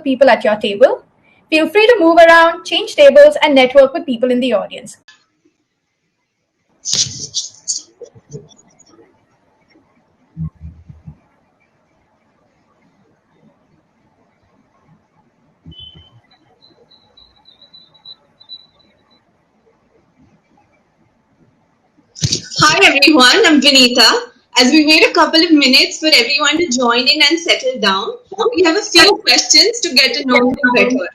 people at your table. Feel free to move around, change tables, and network with people in the audience. Hi everyone, I'm Vinita. As we wait a couple of minutes for everyone to join in and settle down, we have a few questions to get to know you better.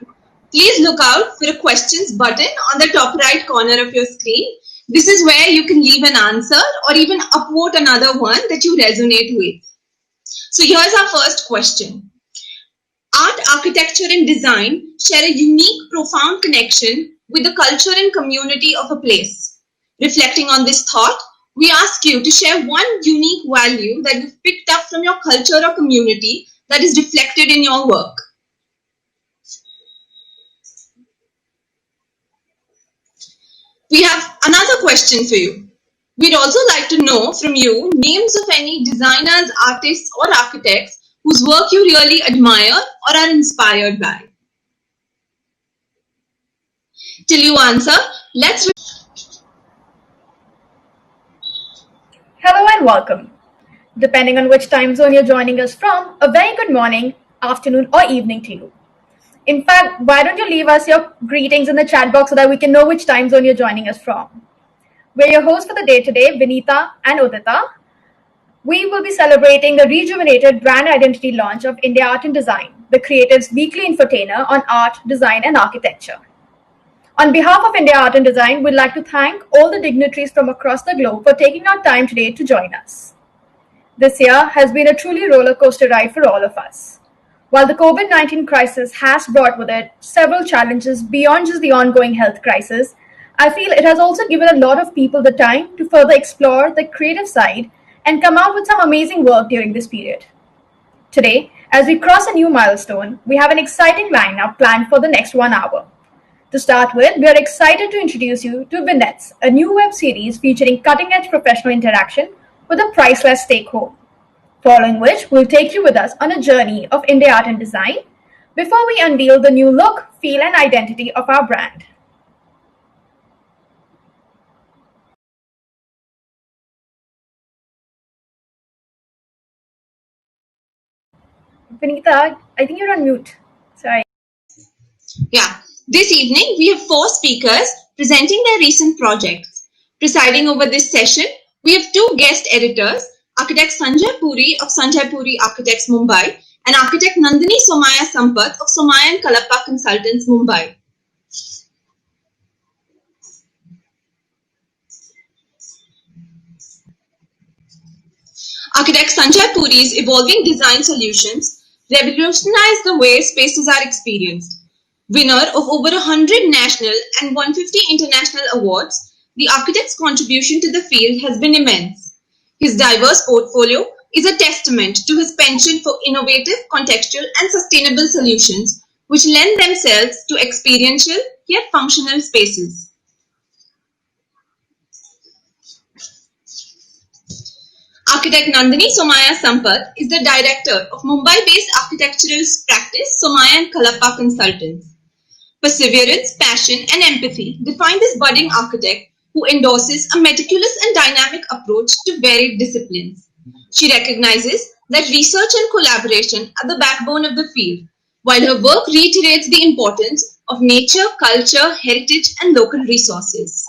Please look out for a questions button on the top right corner of your screen. This is where you can leave an answer or even upvote another one that you resonate with. So here's our first question. Art, architecture and design share a unique, profound connection with the culture and community of a place. Reflecting on this thought, we ask you to share one unique value that you've picked up from your culture or community that is reflected in your work. We have another question for you. We'd also like to know from you names of any designers, artists, or architects whose work you really admire or are inspired by. Till you answer, let's. Hello and welcome. Depending on which time zone you're joining us from, a very good morning, afternoon, or evening to you. In fact, why don't you leave us your greetings in the chat box so that we can know which time zone you're joining us from? We're your hosts for the day today, Vinita and Udita. We will be celebrating the rejuvenated brand identity launch of India Art and Design, the creative's weekly infotainer on art, design, and architecture. On behalf of India Art and Design, we'd like to thank all the dignitaries from across the globe for taking out time today to join us. This year has been a truly roller coaster ride for all of us. While the COVID-19 crisis has brought with it several challenges beyond just the ongoing health crisis, I feel it has also given a lot of people the time to further explore the creative side and come out with some amazing work during this period. Today, as we cross a new milestone, we have an exciting lineup planned for the next 1 hour. To start with, we are excited to introduce you to Vignettes, a new web series featuring cutting-edge professional interaction with a priceless take home. Following which, we'll take you with us on a journey of India Art and Design before we unveil the new look, feel, and identity of our brand. Vinita, I think you're on mute. Sorry. Yeah, this evening we have 4 speakers presenting their recent projects. Presiding over this session, we have 2 guest editors, architect Sanjay Puri of Sanjay Puri Architects Mumbai and architect Nandini Somaya Sampath of Somaya and Kalappa Consultants Mumbai. Architect Sanjay Puri's evolving design solutions revolutionize the way spaces are experienced. Winner of over 100 national and 150 international awards, the architect's contribution to the field has been immense. His diverse portfolio is a testament to his penchant for innovative, contextual, and sustainable solutions which lend themselves to experiential yet functional spaces. Architect Nandini Somaya Sampath is the director of Mumbai-based architectural practice Somaya and Kalappa Consultants. Perseverance, passion, and empathy define this budding architect who endorses a meticulous and dynamic approach to varied disciplines. She recognizes that research and collaboration are the backbone of the field, while her work reiterates the importance of nature, culture, heritage, and local resources.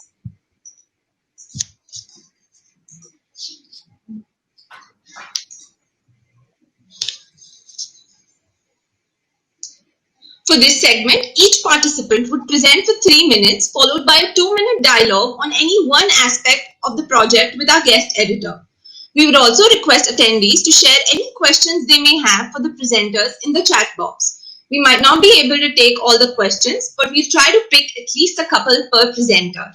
For this segment, each participant would present for 3 minutes, followed by a 2-minute dialogue on any one aspect of the project with our guest editor. We would also request attendees to share any questions they may have for the presenters in the chat box. We might not be able to take all the questions, but we'll try to pick at least a couple per presenter.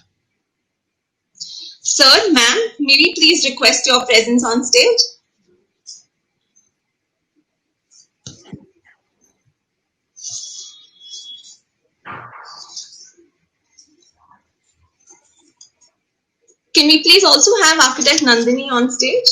Sir, ma'am, may we please request your presence on stage? Can we please also have architect Nandini on stage?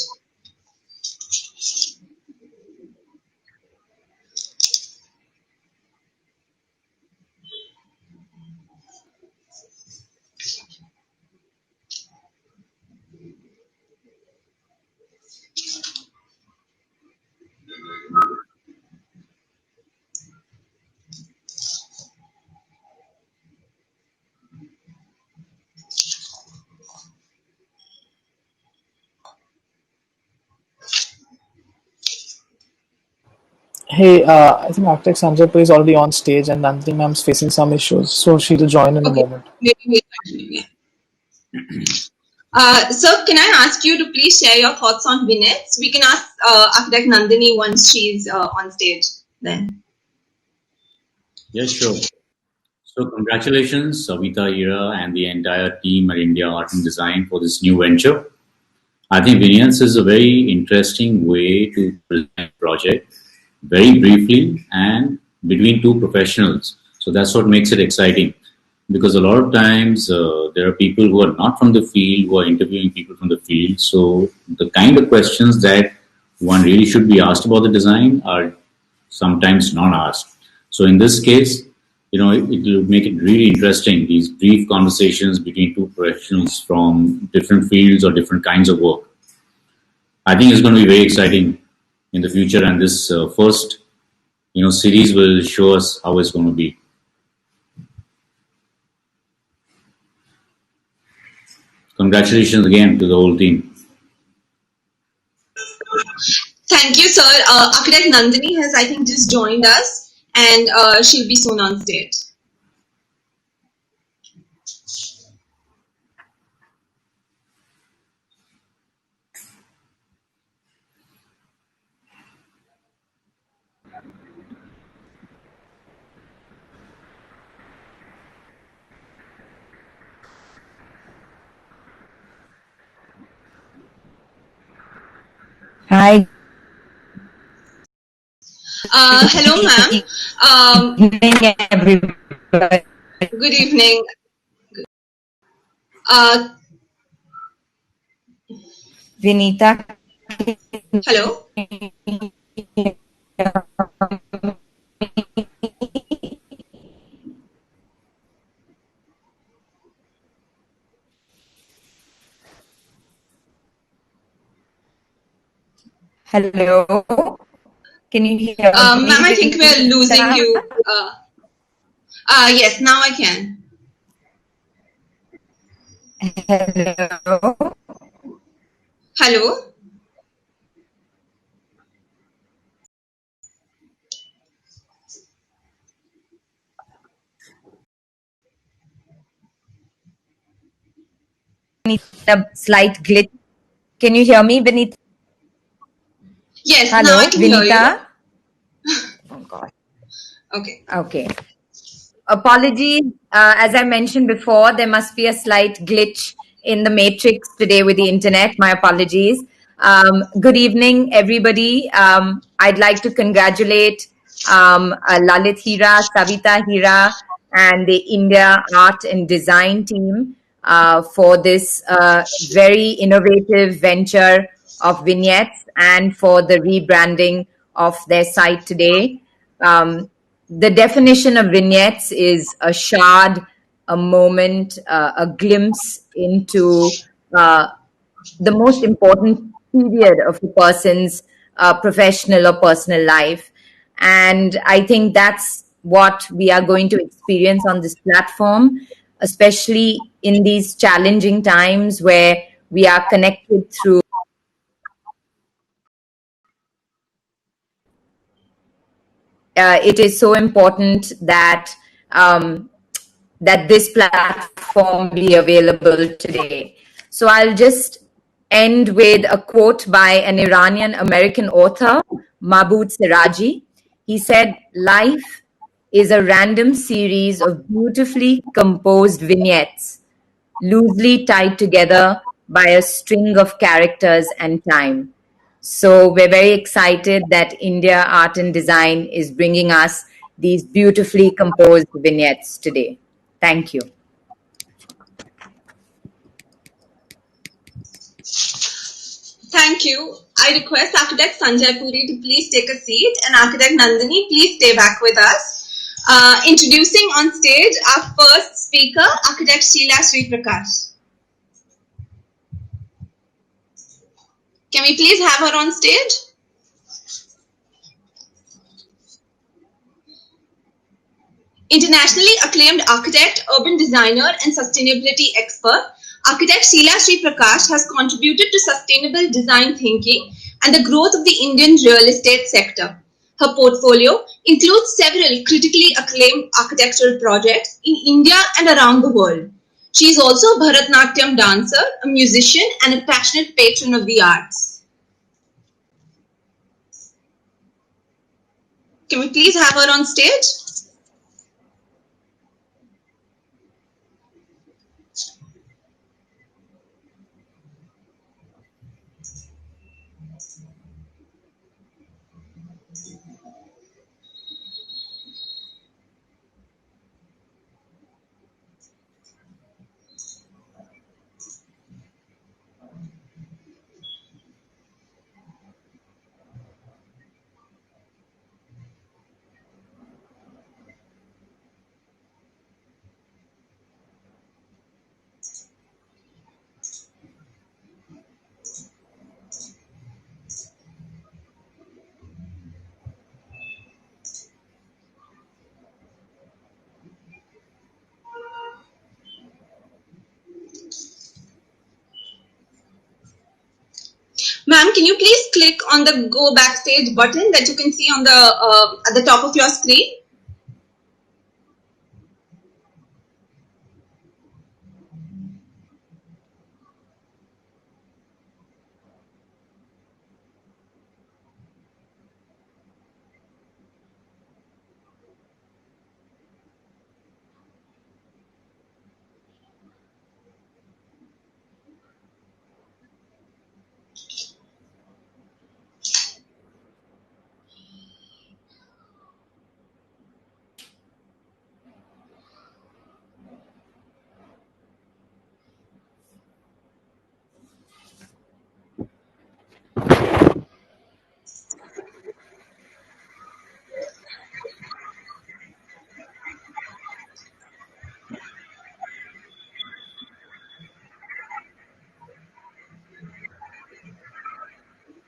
Hey, I think architect Sanjay Puri is already on stage and Nandini ma'am's facing some issues, so she'll join in a Okay, moment. maybe we'll continue. Sir, can I ask you to please share your thoughts on vignettes? We can ask Architect Nandini once she's on stage then. Yes, sure. So congratulations, Savita Ira and the entire team at India Art and Design for this new venture. I think Vignettes is a very interesting way to present a project very briefly and between two professionals. So that's what makes it exciting. Because a lot of times there are people who are not from the field who are interviewing people from the field. So the kind of questions that one really should be asked about the design are sometimes not asked. So in this case, it will make it really interesting, these brief conversations between two professionals from different fields or different kinds of work. I think it's going to be very exciting in the future, and this first, series will show us how it's going to be. Congratulations again to the whole team. Thank you, sir. Architect Nandini has, I think, just joined us, and she'll be soon on stage. Hi. Hello, ma'am. Good evening, everybody. Good evening. Vinita. Hello. Hello. Can you hear me? Ma'am, I think we're losing you. Yes, now I can. Hello. Hello. A slight glitch. Can you hear me, Vinita? Yes, Hello, now I can Vinita? hear you. Oh, God. Okay. Okay. Apologies. As I mentioned before, there must be a slight glitch in the matrix today with the internet. My apologies. Good evening, everybody. I'd like to congratulate Lalit Hira, Savita Hira, and the India Art and Design team for this very innovative venture of vignettes and for the rebranding of their site today. The definition of vignettes is a shard, a moment, a glimpse into the most important period of a person's professional or personal life. And I think that's what we are going to experience on this platform, especially in these challenging times where we are connected through. It is so important that that this platform be available today. So I'll just end with a quote by an Iranian American author, Mahmoud Siraji. He said, "Life is a random series of beautifully composed vignettes, loosely tied together by a string of characters and time." So we're very excited that India Art and Design is bringing us these beautifully composed vignettes today. Thank you. Thank you. I request Architect Sanjay Puri to please take a seat, and Architect Nandini, please stay back with us. Introducing on stage our first speaker, Architect Sheila Sri Prakash. Can we please have her on stage? Internationally acclaimed architect, urban designer, and sustainability expert, Architect Sheila Sri Prakash has contributed to sustainable design thinking and the growth of the Indian real estate sector. Her portfolio includes several critically acclaimed architectural projects in India and around the world. She is also a Bharatanatyam dancer, a musician, and a passionate patron of the arts. Can we please have her on stage? Ma'am, can you please click on the Go Backstage button that you can see on the at the top of your screen?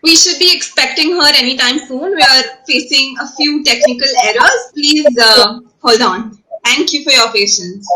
We should be expecting her anytime soon. We are facing a few technical errors. Please hold on. Thank you for your patience.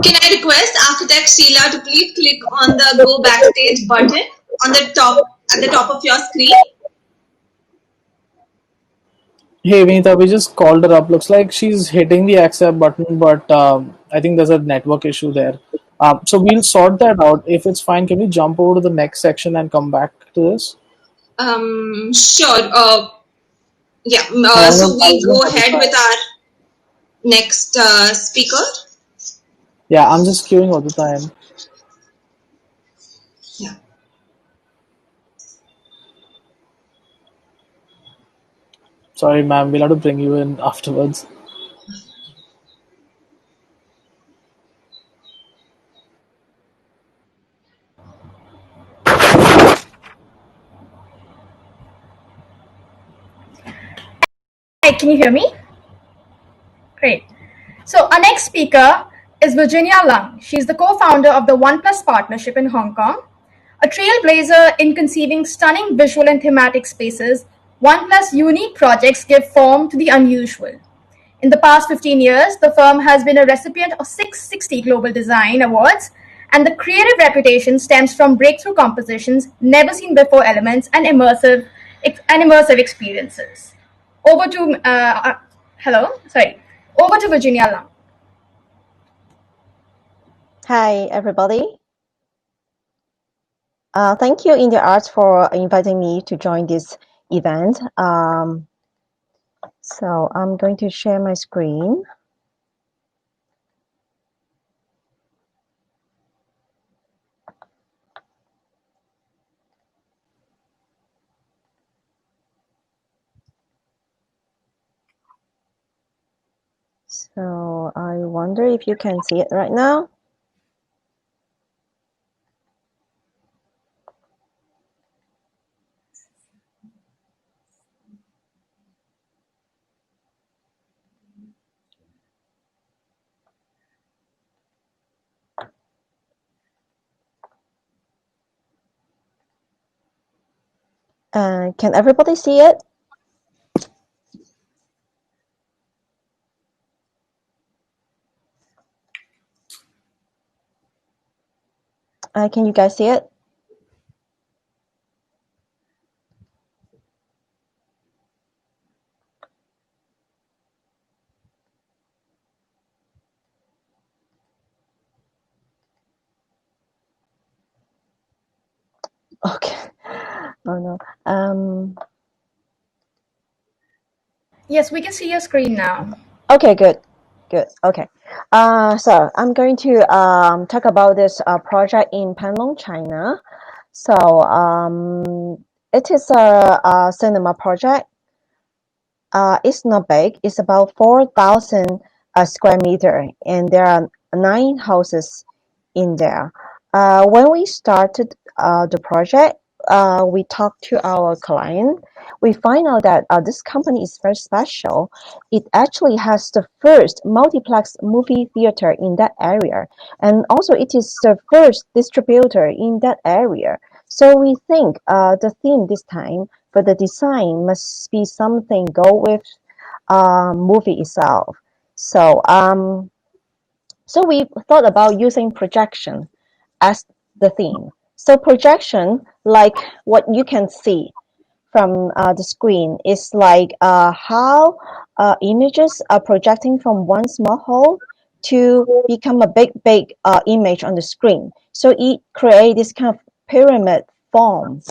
Can I request architect Sheila to please click on the Go Backstage button on the top at the top of your screen? Hey Vinita, we just called her up. Looks like she's hitting the accept button, but I think there's a network issue there. So we'll sort that out. If it's fine, can we jump over to the next section and come back to this? Sure. Yeah. I So was we gonna go ahead modify. with our next speaker. Yeah, I'm just queuing all the time. Yeah. Sorry, ma'am. We'll have to bring you in afterwards. Hi, can you hear me? Great. So our next speaker is Virginia Lung. She's the co-founder of the OnePlus partnership in Hong Kong. A trailblazer in conceiving stunning visual and thematic spaces, OnePlus unique projects give form to the unusual. In the past 15 years, the firm has been a recipient of 660 Global Design Awards, and the creative reputation stems from breakthrough compositions, never seen before elements, and immersive experiences. Over to over to Virginia Lam. Hi, everybody. Thank you, India Arts, for inviting me to join this event. So I'm going to share my screen. So I wonder if you can see it right now. Can everybody see it? Can you guys see it? Okay. Oh no. Yes, we can see your screen now. Okay, good. Okay. So I'm going to talk about this project in Panlong, China. So it is a cinema project. It's not big. It's about 4,000 square meter, and there are 9 houses in there. When we started the project, we talked to our client. We find out that this company is very special. It actually has the first multiplex movie theater in that area, and also it is the first distributor in that area. So we think the theme this time for the design must be something go with movie itself. So so we thought about using projection as the theme. So projection, like what you can see from the screen, is like how images are projecting from one small hole to become a big image on the screen. So it creates this kind of pyramid form.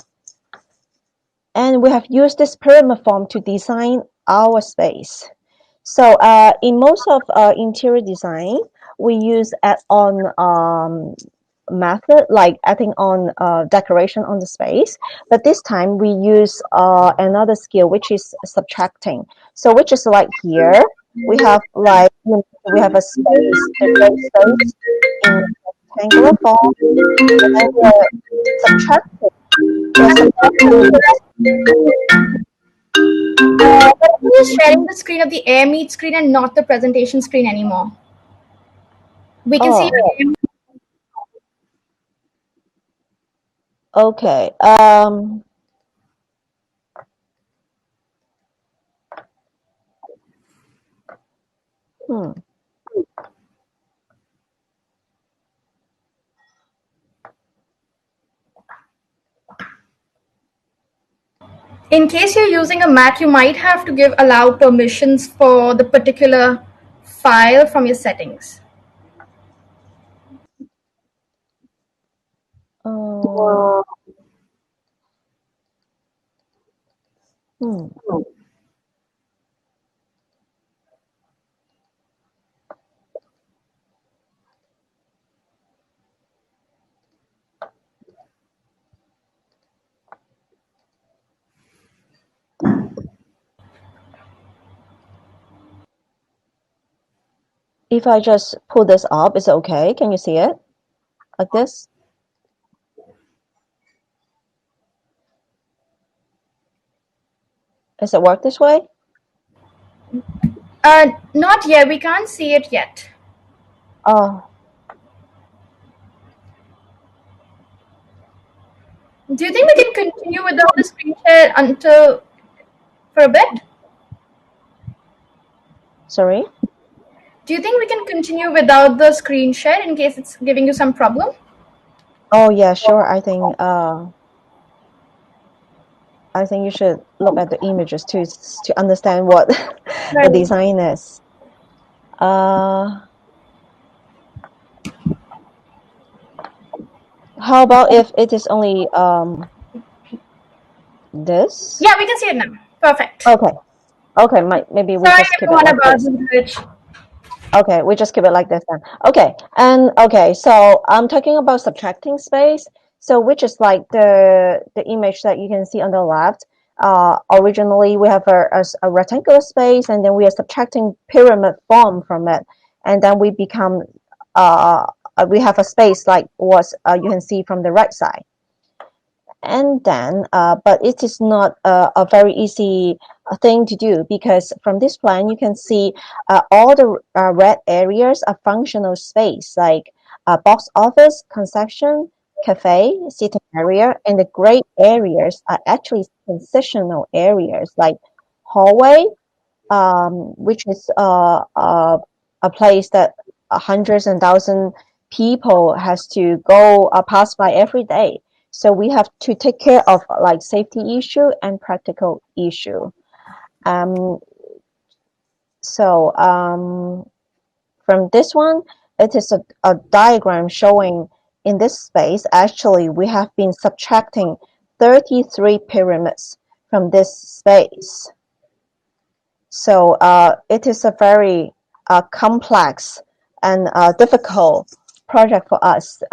And we have used this pyramid form to design our space. So in most of interior design, we use add-on method, like adding on decoration on the space. But this time we use another skill, which is subtracting. So which is like here, we have like, we have a space, the gray space in rectangular form, and then we're subtracting. We're sharing the screen of the air meet screen and not the presentation screen anymore. We can see Oh, your okay. Hmm. In case you're using a Mac, you might have to allow permissions for the particular file from your settings. Hmm. If I just pull this up, is it okay? Can you see it? Like this? Does it work this way? Not yet. We can't see it yet. Oh, Do you think we can continue without the screen share until for a bit? sorry. Do you think we can continue without the screen share in case it's giving you some problem? Oh yeah, sure. I think you should look at the images to understand what the design is. How about if it is only this? Yeah, we can see it now. Perfect. Okay. Okay, maybe we Sorry just keep it everyone like about this. the glitch. Okay, we just keep it like this then. Okay, so I'm talking about subtracting space. So which is like the image that you can see on the left. Originally we have a rectangular space, and then we are subtracting pyramid form from it, and then we become we have a space like what you can see from the right side. And then, but it is not a very easy thing to do, because from this plan you can see all the red areas are functional space, like box office, concession, cafe, sitting area, and the gray areas are actually concessional areas, like hallway, which is a place that hundreds and thousands people has to go pass by every day. So we have to take care of like safety issue and practical issue. From this one, it is a diagram showing in this space, actually we have been subtracting 33 pyramids from this space. So it is a very complex and difficult project for us.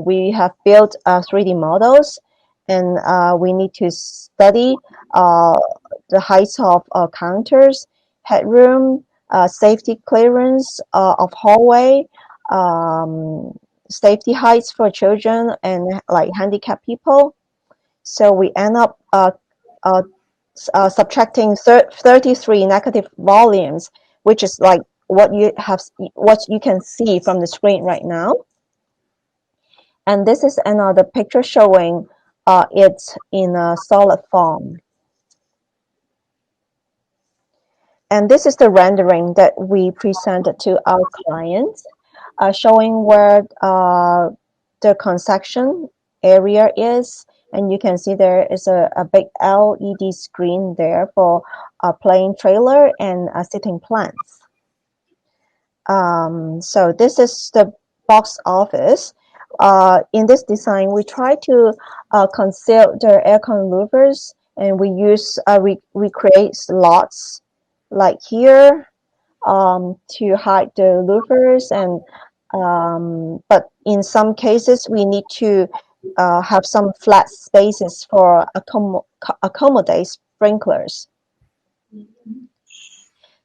We have built 3D models, and we need to study the heights of counters, headroom, safety clearance of hallway, safety heights for children and like handicapped people. So we end up subtracting 33 negative volumes, which is like what you can see from the screen right now. And this is another picture showing it in a solid form. And this is the rendering that we presented to our clients, showing where the concession area is. And you can see there is a big LED screen there for playing trailer and sitting plants. So this is the box office. In this design, we try to conceal the aircon louvers, and we create slots like here to hide the louvers, and but in some cases we need to have some flat spaces for accommodate sprinklers.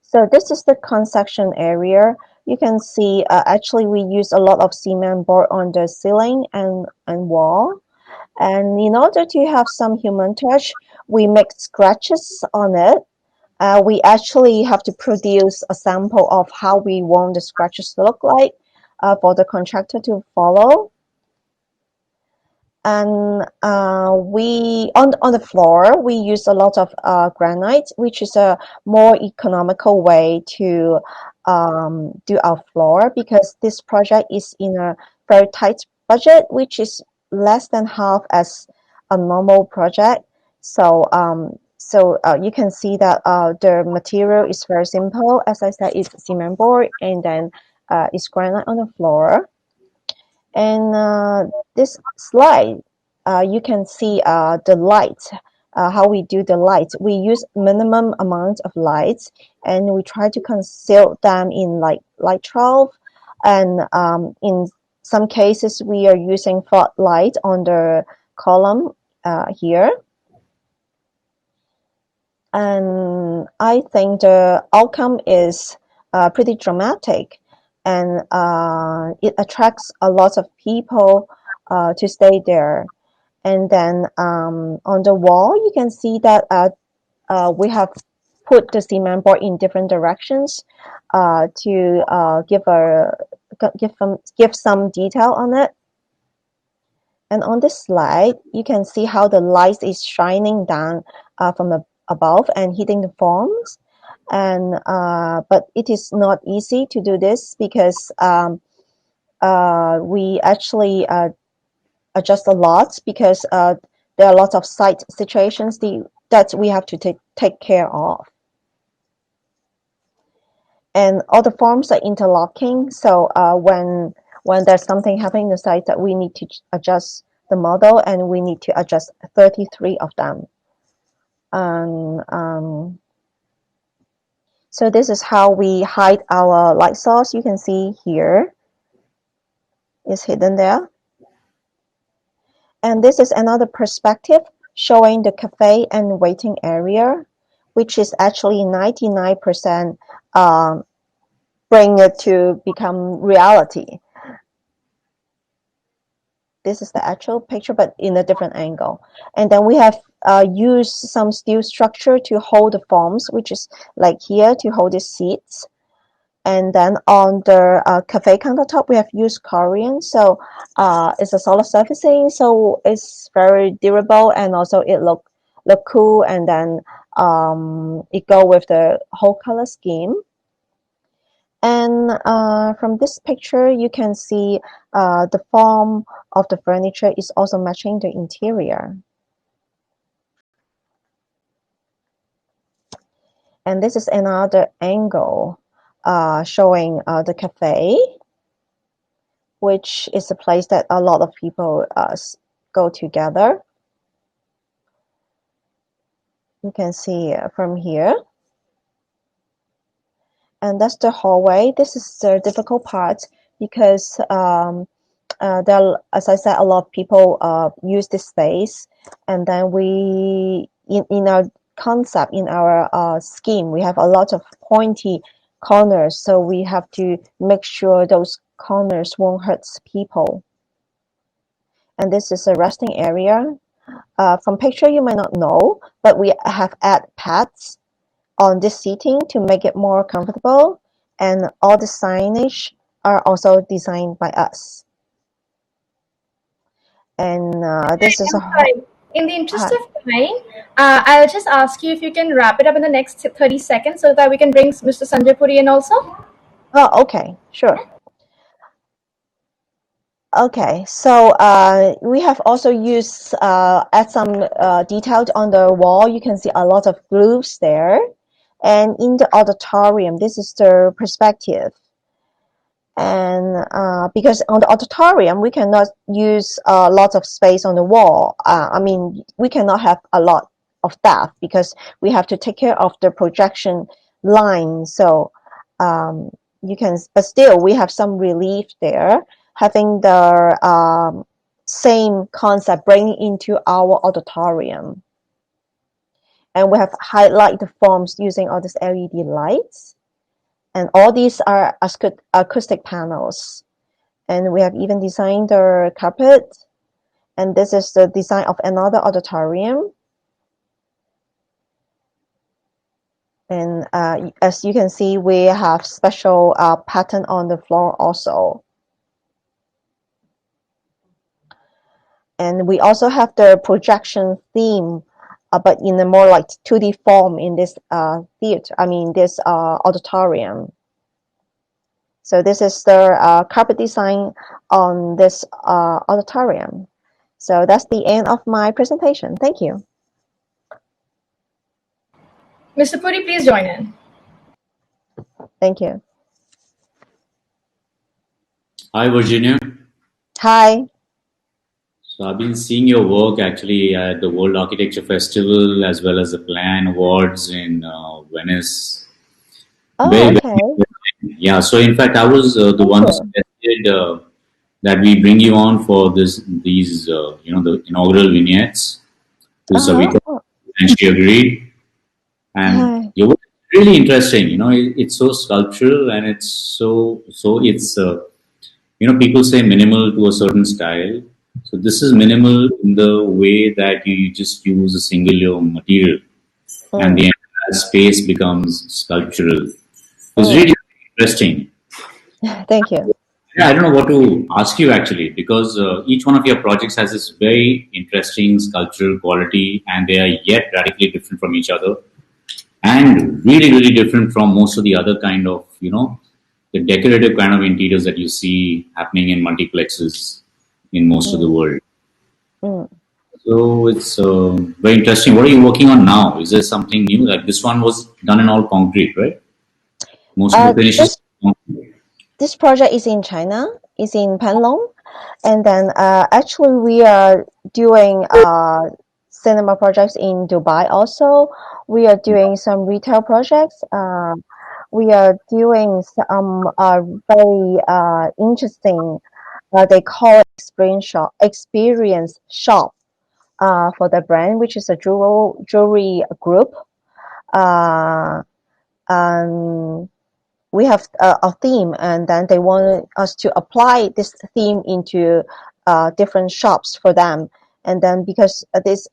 So this is the concession area. You can see actually we use a lot of cement board on the ceiling and wall. And in order to have some human touch, we make scratches on it. We actually have to produce a sample of how we want the scratches to look like for the contractor to follow. And we on the floor we use a lot of granite, which is a more economical way to do our floor, because this project is in a very tight budget, which is less than half as a normal project. So you can see that the material is very simple. As I said, it's cement board, and then it's granite on the floor. And this slide, you can see the lights, how we do the lights. We use minimum amount of lights, and we try to conceal them in like light 12. And in some cases, we are using floodlight on the column here. And I think the outcome is pretty dramatic, and it attracts a lot of people to stay there. And then on the wall, you can see that we have put the cement board in different directions to give some detail on it. And on this slide, you can see how the light is shining down from above and hitting the forms. And but it is not easy to do this, because we actually adjust a lot, because there are lots of site situations that we have to take care of. And all the forms are interlocking, so when there's something happening in the site, that we need to adjust the model, and we need to adjust 33 of them. And so this is how we hide our light source. You can see here is hidden there. And this is another perspective showing the cafe and waiting area, which is actually 99% bring it to become reality. This is the actual picture, but in a different angle. And then we have used some steel structure to hold the forms, which is like here to hold the seats. And then on the cafe countertop, we have used Korean. So it's a solid surfacing, so it's very durable, and also it look cool. And then it go with the whole color scheme. And from this picture, you can see the form of the furniture is also matching the interior. And this is another angle showing the cafe, which is a place that a lot of people go together. You can see from here. And that's the hallway. This is the difficult part because there are, as I said, a lot of people use this space. And then we, in our concept, in our scheme, we have a lot of pointy corners. So we have to make sure those corners won't hurt people. And this is a resting area. From picture, you might not know, but we have added pads on this seating to make it more comfortable. And all the signage are also designed by us. And this is in the interest of time, I'll just ask you if you can wrap it up in the next 30 seconds so that we can bring Mr. Sanjay Puri in also. Oh, okay, sure. Okay, so we have also used add some details on the wall. You can see a lot of grooves there. And in the auditorium, this is the perspective. And because on the auditorium, we cannot use a lot of space on the wall. I mean, we cannot have a lot of that because we have to take care of the projection line. So you can, but still we have some relief there, having the same concept bringing into our auditorium. And we have highlight the forms using all these LED lights. And all these are acoustic panels. And we have even designed the carpet. And this is the design of another auditorium. And as you can see, we have special pattern on the floor also. And we also have the projection theme, but in a more like 2D form in this theater, I mean this auditorium. So this is the carpet design on this auditorium. So that's the end of my presentation. Thank you. Mr. Puri, please join in. Thank you. Hi, Virginia. Hi. So I've been seeing your work actually at the World Architecture Festival as well as the Plan Awards in Venice. Oh, Very, okay. yeah. So in fact, I was the one who suggested that we bring you on for these the inaugural vignettes to Savita, and she agreed. And your work is really interesting. It's so sculptural and it's so it's people say minimal to a certain style. So this is minimal in the way that you just use a single material and the entire space becomes sculptural. It's really interesting. Thank you. Yeah, I don't know what to ask you actually because each one of your projects has this very interesting sculptural quality and they are yet radically different from each other and really, really different from most of the other kind of, the decorative kind of interiors that you see happening in multiplexes in most of the world. So it's very interesting. What are you working on now? Is there something new? Like this one was done in all concrete, right? Most of the finishes. This project is in China, is in Panlong. And then actually we are doing cinema projects in Dubai also. We are doing some retail projects. We are doing some very interesting, they call it experience shop for the brand, which is a jewelry group. And we have a theme, and then they want us to apply this theme into different shops for them. And then because this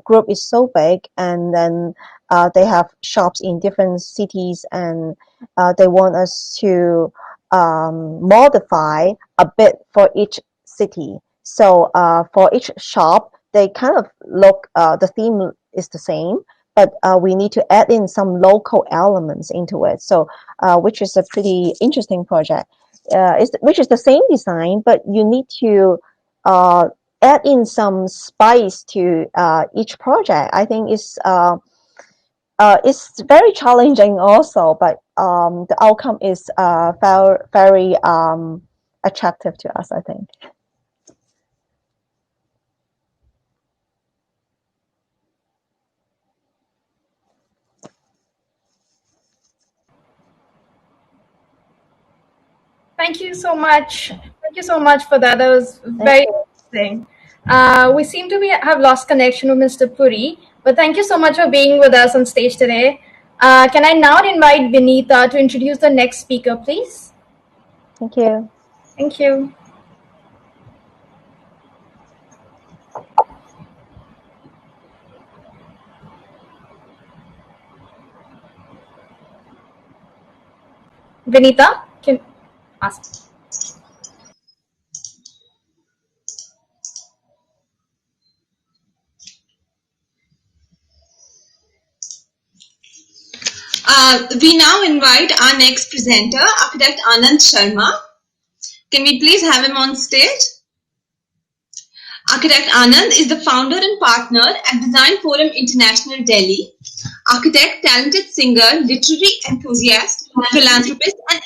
group is so big, and then they have shops in different cities, and they want us to modify a bit for each city. So for each shop, they kind of look, the theme is the same, but we need to add in some local elements into it. So which is a pretty interesting project. Which is the same design, but you need to add in some spice to each project. I think it's very challenging also, but the outcome is very attractive to us, I think. Thank you so much. Thank you so much for that. That was very interesting. We seem to have lost connection with Mr. Puri, but thank you so much for being with us on stage today. Can I now invite Vinita to introduce the next speaker, please? Thank you. Thank you. Vinita, can ask. We now invite our next presenter, architect Anand Sharma. Can we please have him on stage? Architect Anand is the founder and partner at Design Forum International Delhi. Architect, talented singer, literary enthusiast, philanthropist, and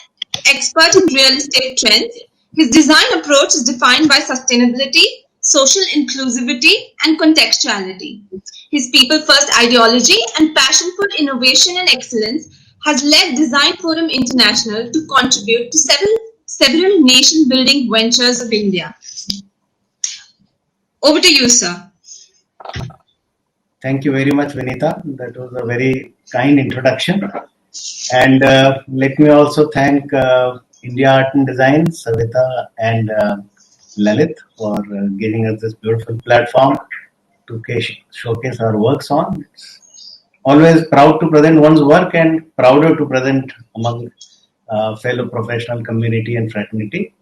expert in real estate trends. His design approach is defined by sustainability, social inclusivity, and contextuality. His people-first ideology and passion for innovation and excellence has led Design Forum International to contribute to several nation-building ventures of India. Over to you, sir. Thank you very much, Vinita. That was a very kind introduction. And let me also thank India Art and Design, Savita and Lalit for giving us this beautiful platform to showcase our works on. It's always proud to present one's work and prouder to present among fellow professional community and fraternity.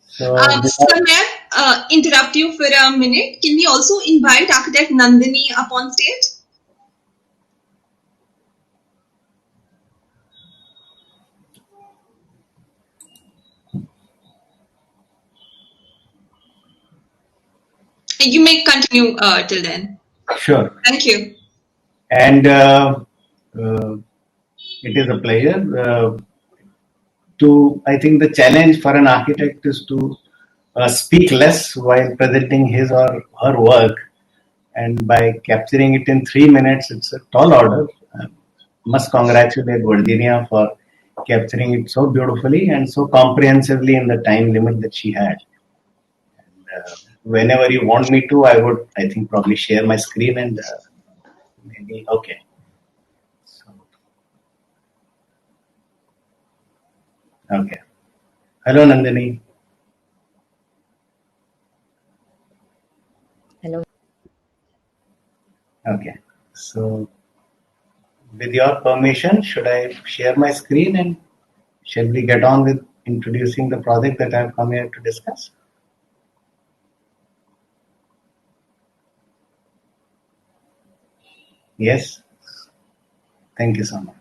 So, sir, may I interrupt you for a minute? Can we also invite architect Nandini up on stage? You may continue till then. Sure. Thank you. And it is a pleasure I think the challenge for an architect is to speak less while presenting his or her work. And by capturing it in 3 minutes, it's a tall order. Must congratulate Virginia for capturing it so beautifully and so comprehensively in the time limit that she had. And, whenever you want me to, I would, I think, probably share my screen and maybe, okay. Okay. Hello, Nandini. Hello. Okay. So, with your permission, should I share my screen and shall we get on with introducing the project that I have come here to discuss? Yes. Thank you so much.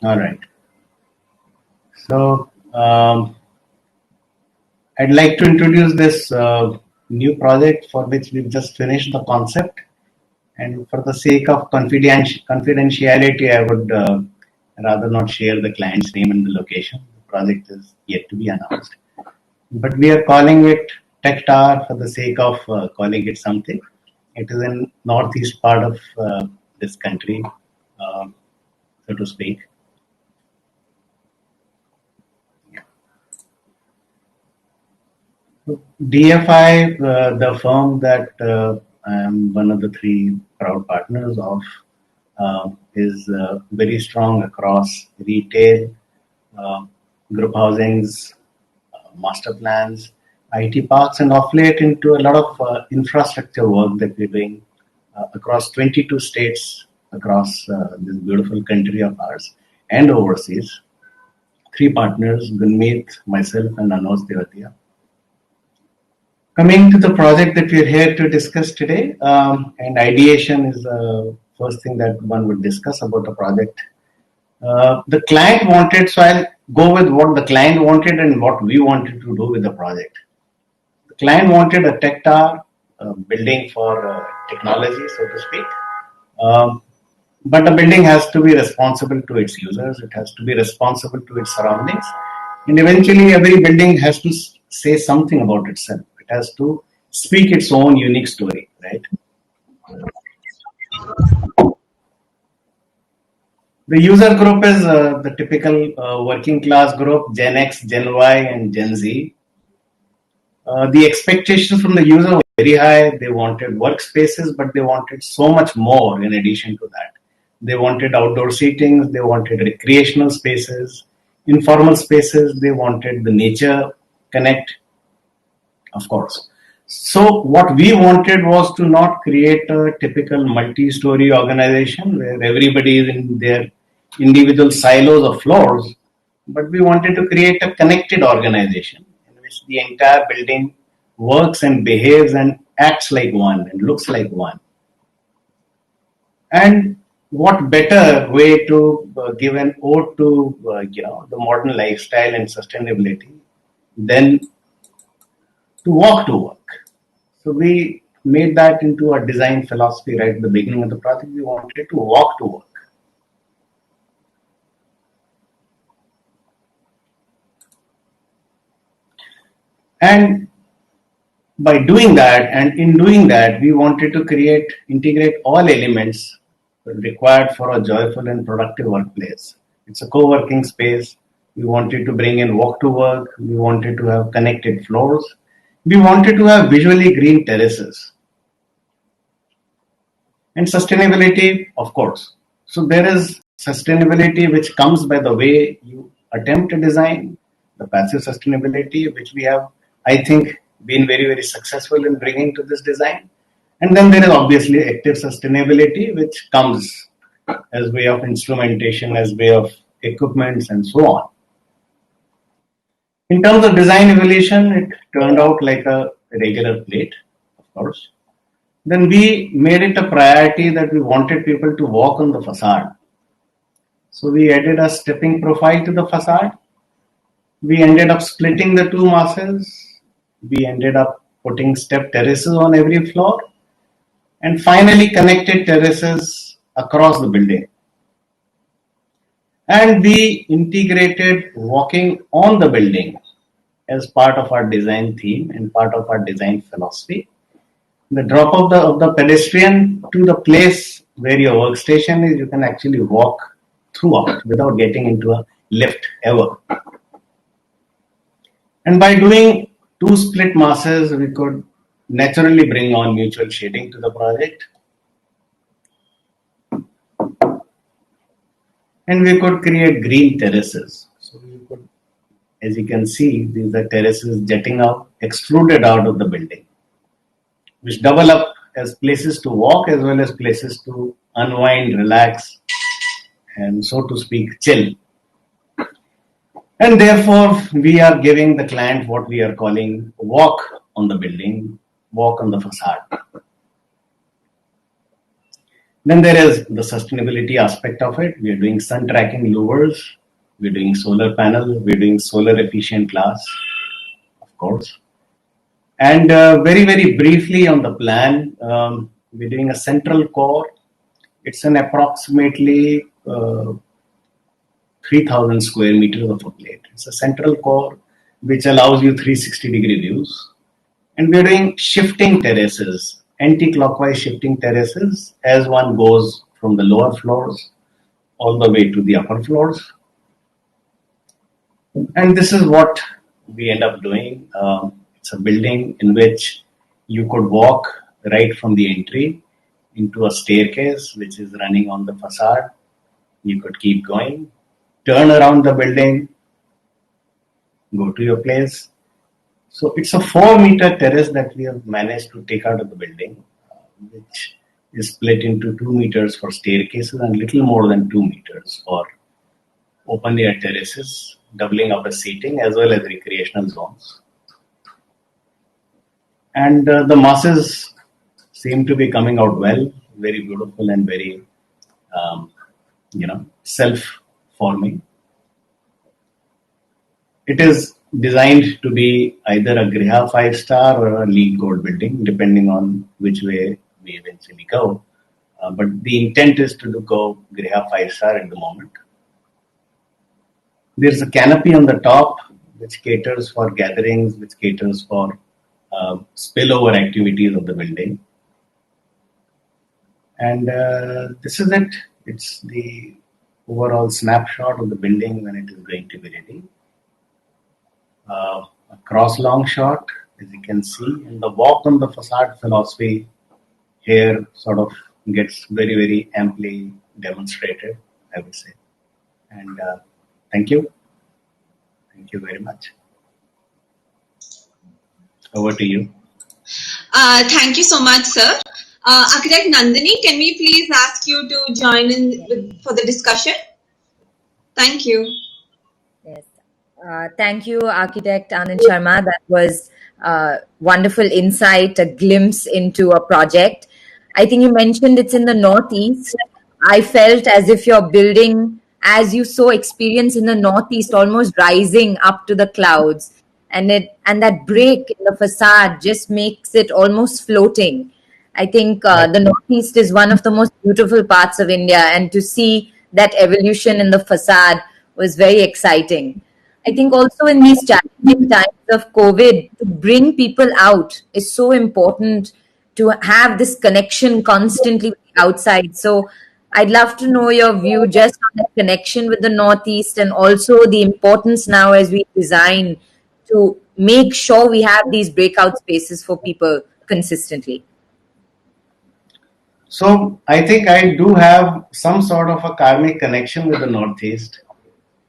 All right. So, I'd like to introduce this new project for which we've just finished the concept. And for the sake of confidentiality, I would rather not share the client's name and the location. The project is yet to be announced. But we are calling it tech tower for the sake of calling it something. It is in northeast part of this country, so to speak. DFI, the firm that I am one of the three proud partners of, is very strong across retail, uh, group housings, master plans, IT parks, and of late into a lot of infrastructure work that we're doing across 22 states across this beautiful country of ours and overseas. Three partners, Gunmeet, myself, and Anos Devatia. Coming to the project that we're here to discuss today, and ideation is the first thing that one would discuss about a project. The client wanted, so I'll go with what the client wanted and what we wanted to do with the project. The client wanted a tech tower, building for technology, so to speak. Um, but the building has to be responsible to its users, it has to be responsible to its surroundings, and eventually every building has to say something about itself. It has to speak its own unique story, right? The user group is the typical working class group, Gen X, Gen Y, and Gen Z. The expectations from the user were very high. They wanted workspaces, but they wanted so much more in addition to that. They wanted outdoor seatings, they wanted recreational spaces, informal spaces, they wanted the nature connect, of course. So, what we wanted was to not create a typical multi story organization where everybody is in their individual silos of floors, but we wanted to create a connected organization in which the entire building works and behaves and acts like one and looks like one. And what better way to give an ode to the modern lifestyle and sustainability than to walk to work? So we made that into a design philosophy right at the beginning of the project. We wanted to walk to work. And by doing that, and in doing that, we wanted to integrate all elements required for a joyful and productive workplace. It's a co-working space. We wanted to bring in walk to work. We wanted to have connected floors. We wanted to have visually green terraces. And sustainability, of course. So there is sustainability which comes by the way you attempt to design, the passive sustainability, which we have, I think, been very, very successful in bringing to this design. And then there is obviously active sustainability, which comes as way of instrumentation, as way of equipments, and so on. In terms of design evolution, it turned out like a regular plate, of course. Then we made it a priority that we wanted people to walk on the facade. So we added a stepping profile to the facade. We ended up splitting the two masses. We ended up putting step terraces on every floor, and finally connected terraces across the building. And we integrated walking on the building as part of our design theme and part of our design philosophy. The drop of the pedestrian to the place where your workstation is, you can actually walk throughout without getting into a lift ever. And by doing two split masses, we could naturally bring on mutual shading to the project. And we could create green terraces. So we could, as you can see, these are terraces jetting out, extruded out of the building, which double up as places to walk as well as places to unwind, relax, and so to speak, chill. And therefore, we are giving the client what we are calling walk on the building, walk on the facade. Then there is the sustainability aspect of it. We are doing sun tracking louvers, we're doing solar panels, we're doing solar efficient glass, of course. And very, very briefly on the plan, we're doing a central core. It's an approximately 3,000 square meters of a plate. It's a central core which allows you 360-degree views. And we're doing shifting terraces, anti-clockwise shifting terraces as one goes from the lower floors all the way to the upper floors. And this is what we end up doing. It's a building in which you could walk right from the entry into a staircase which is running on the facade. You could keep going, turn around the building, go to your place. So it's a 4-meter terrace that we have managed to take out of the building, which is split into 2 meters for staircases and little more than 2 meters for open air terraces, doubling up as seating as well as recreational zones. And the masses seem to be coming out well, very beautiful and very, self-forming. It is designed to be either a Griha 5-star or a LEED Gold building, depending on which way we eventually go. But the intent is to go Griha 5-star at the moment. There's a canopy on the top which caters for gatherings, which caters for spillover activities of the building. And this is it. It's the overall snapshot of the building when it is going to be ready. A cross-long shot, as you can see, and the walk on the facade philosophy here sort of gets very, very amply demonstrated, I would say. And thank you. Thank you very much. Over to you. Thank you so much, sir. Architect Nandini, can we please ask you to join in for the discussion? Thank you. Yes. Thank you, Architect Anand Sharma. That was wonderful insight, a glimpse into a project. I think you mentioned it's in the Northeast. I felt as if you're building, as you so experience in the Northeast, almost rising up to the clouds. And that break in the facade just makes it almost floating. I think the Northeast is one of the most beautiful parts of India, and to see that evolution in the facade was very exciting. I think also in these challenging times of COVID, to bring people out is so important, to have this connection constantly with the outside. So I'd love to know your view just on that connection with the Northeast, and also the importance now as we design to make sure we have these breakout spaces for people consistently. So I think I do have some sort of a karmic connection with the Northeast.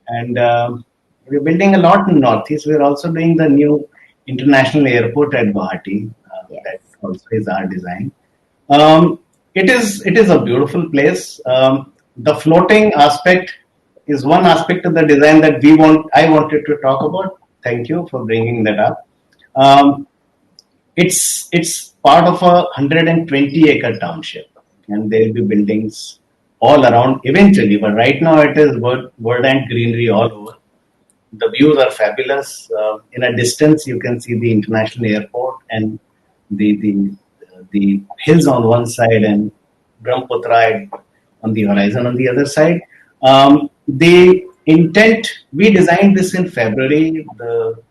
And we're building a lot in Northeast. We're also doing the new international airport at Guwahati. That also is our design. It is a beautiful place. The floating aspect is one aspect of the design that I wanted to talk about. Thank you for bringing that up. It's part of a 120-acre township, and there will be buildings all around eventually. But right now it is verdant greenery all over. The views are fabulous. In a distance, you can see the international airport and the hills on one side and Brahmaputra on the horizon on the other side. The intent, we designed this in February. The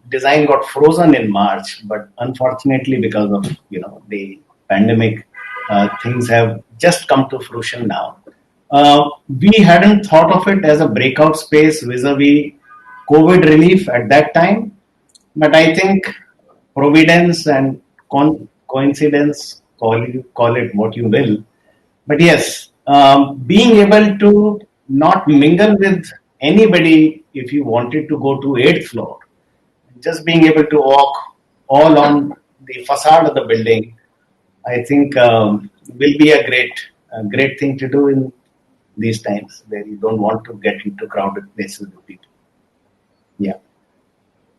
design got frozen in March, but unfortunately because of the pandemic, things have just come to fruition now. We hadn't thought of it as a breakout space vis-a-vis COVID relief at that time, but I think providence and coincidence, call it what you will. But yes, being able to not mingle with anybody if you wanted to go to 8th floor, just being able to walk all on the facade of the building, I think will be a great thing to do in these times where you don't want to get into crowded places with people. Yeah.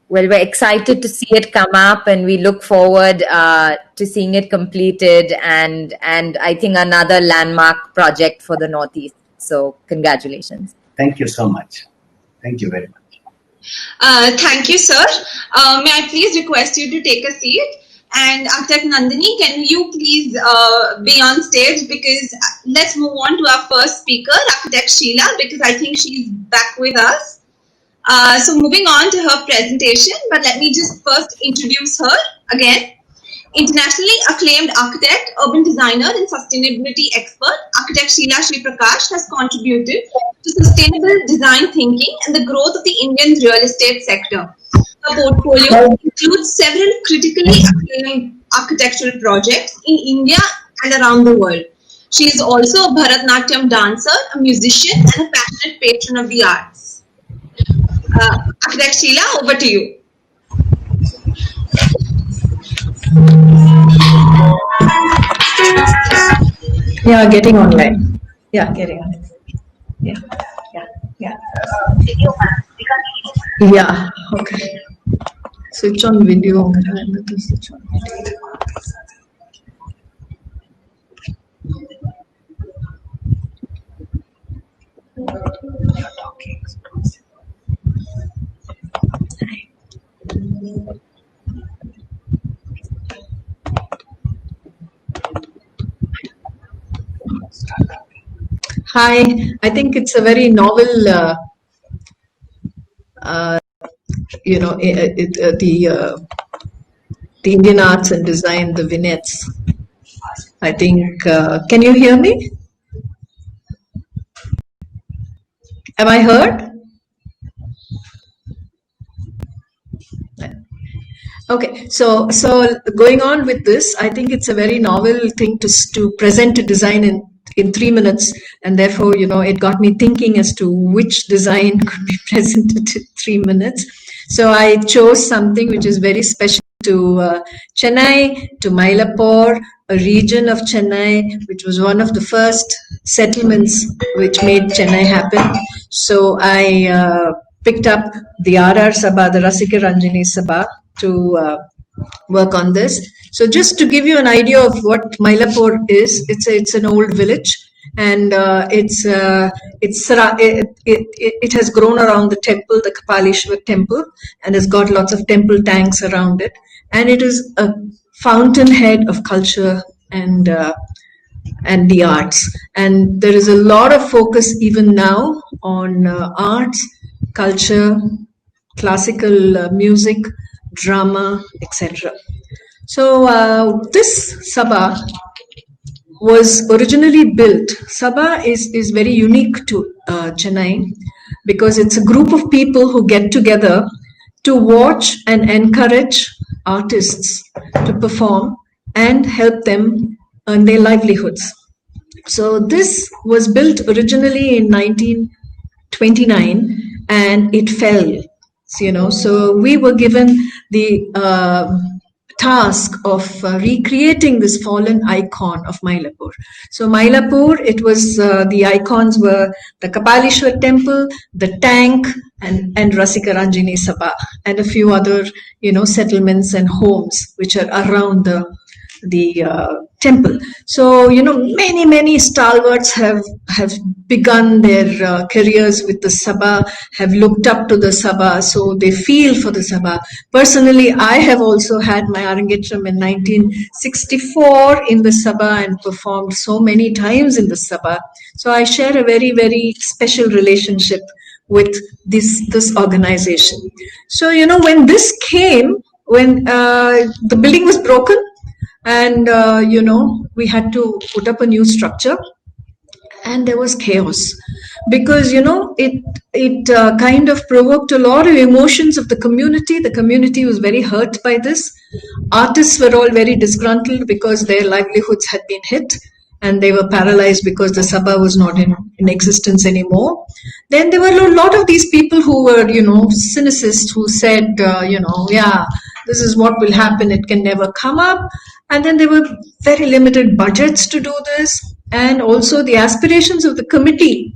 Well, we're excited to see it come up, and we look forward to seeing it completed, and I think another landmark project for the Northeast. So congratulations. Thank you so much. Thank you very much. Thank you, sir. May I please request you to take a seat? And Architect Nandini, can you please be on stage? Because let's move on to our first speaker, Architect Sheila, because I think she's back with us. So moving on to her presentation, but let me just first introduce her again. Internationally acclaimed architect, urban designer, and sustainability expert, architect Sheila Sri Prakash has contributed to sustainable design thinking and the growth of the Indian real estate sector. Her portfolio includes several critically acclaimed architectural projects in India and around the world. She is also a Bharatanatyam dancer, a musician, and a passionate patron of the arts. Architect Sheila, over to you. Yeah, getting online. Yeah, getting on. Yeah, yeah. Yeah, okay. Switch on video. Switch on video. You're talking. Hi, I think it's a very novel, the Indian arts and design, the vignettes. I think, can you hear me? Am I heard? Okay, so going on with this, I think it's a very novel thing to present a design in 3 minutes, and therefore, it got me thinking as to which design could be presented in 3 minutes. So I chose something which is very special to Chennai, to Mylapore, a region of Chennai, which was one of the first settlements which made Chennai happen. So I picked up the RR Sabha, the Rasika Ranjini Sabha, to work on this. So just to give you an idea of what Mylapore is, it's an old village, and it has grown around the temple, the Kapalishwar temple, and has got lots of temple tanks around it, and it is a fountainhead of culture and the arts. And there is a lot of focus even now on arts, culture, classical music, drama, etc. So this Sabha was originally built. Sabha is very unique to Chennai because it's a group of people who get together to watch and encourage artists to perform and help them earn their livelihoods. So this was built originally in 1929 and it fell. So we were given the task of recreating this fallen icon of Mylapore. So Mylapore, it was the icons were the Kapalishwar temple, the tank, and Rasika Ranjini Sabha, and a few other settlements and homes which are around the temple. So many stalwarts have begun their careers with the Sabha, have looked up to the Sabha, so they feel for the Sabha. Personally, I have also had my Arangetram in 1964 in the Sabha and performed so many times in the Sabha. So I share a very, very special relationship with this organization. So when this came, when the building was broken, and we had to put up a new structure, and there was chaos because it kind of provoked a lot of emotions of the community. The community was very hurt by this. Artists were all very disgruntled because their livelihoods had been hit and they were paralyzed because the Sabha was not in existence anymore. Then there were a lot of these people who were cynicists who said yeah, this is what will happen, it can never come up. And then there were very limited budgets to do this, and also the aspirations of the committee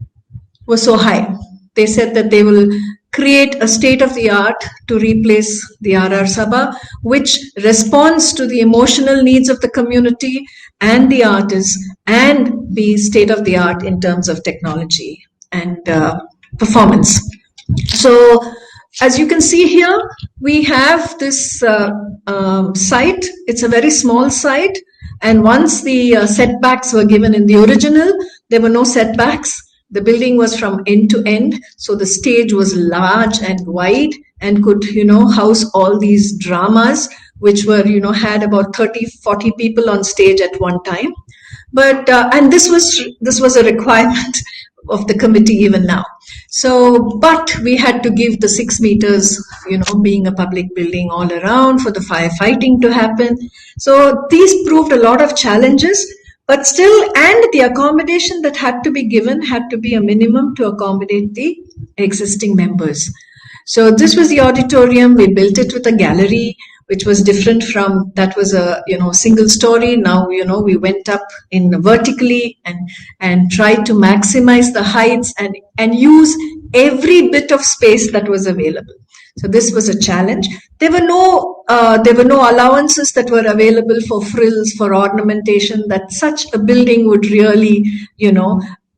were so high. They said that they will create a state-of-the-art to replace the RR Sabha, which responds to the emotional needs of the community and the artists, and be state-of-the-art in terms of technology and performance. So as you can see here, we have this site. It's a very small site, and once the setbacks were given in the original, there were no setbacks. The building was from end to end, so the stage was large and wide and could, house all these dramas, which were, had about 30, 40 people on stage at one time. But and this was a requirement of the committee even now. So, but we had to give the 6 meters, being a public building all around for the firefighting to happen. So these proved a lot of challenges, but still, and the accommodation that had to be given had to be a minimum to accommodate the existing members. So this was the auditorium. We built it with a gallery, which was different from, that was a single story. Now we went up in vertically and tried to maximize the heights and use every bit of space that was available. So this was a challenge. There were no allowances that were available for frills, for ornamentation that such a building would really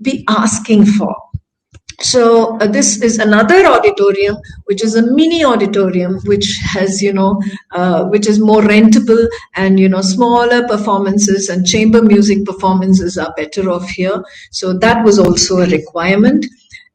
be asking for. So this is another auditorium, which is a mini auditorium, which has, which is more rentable, and, smaller performances and chamber music performances are better off here. So that was also a requirement.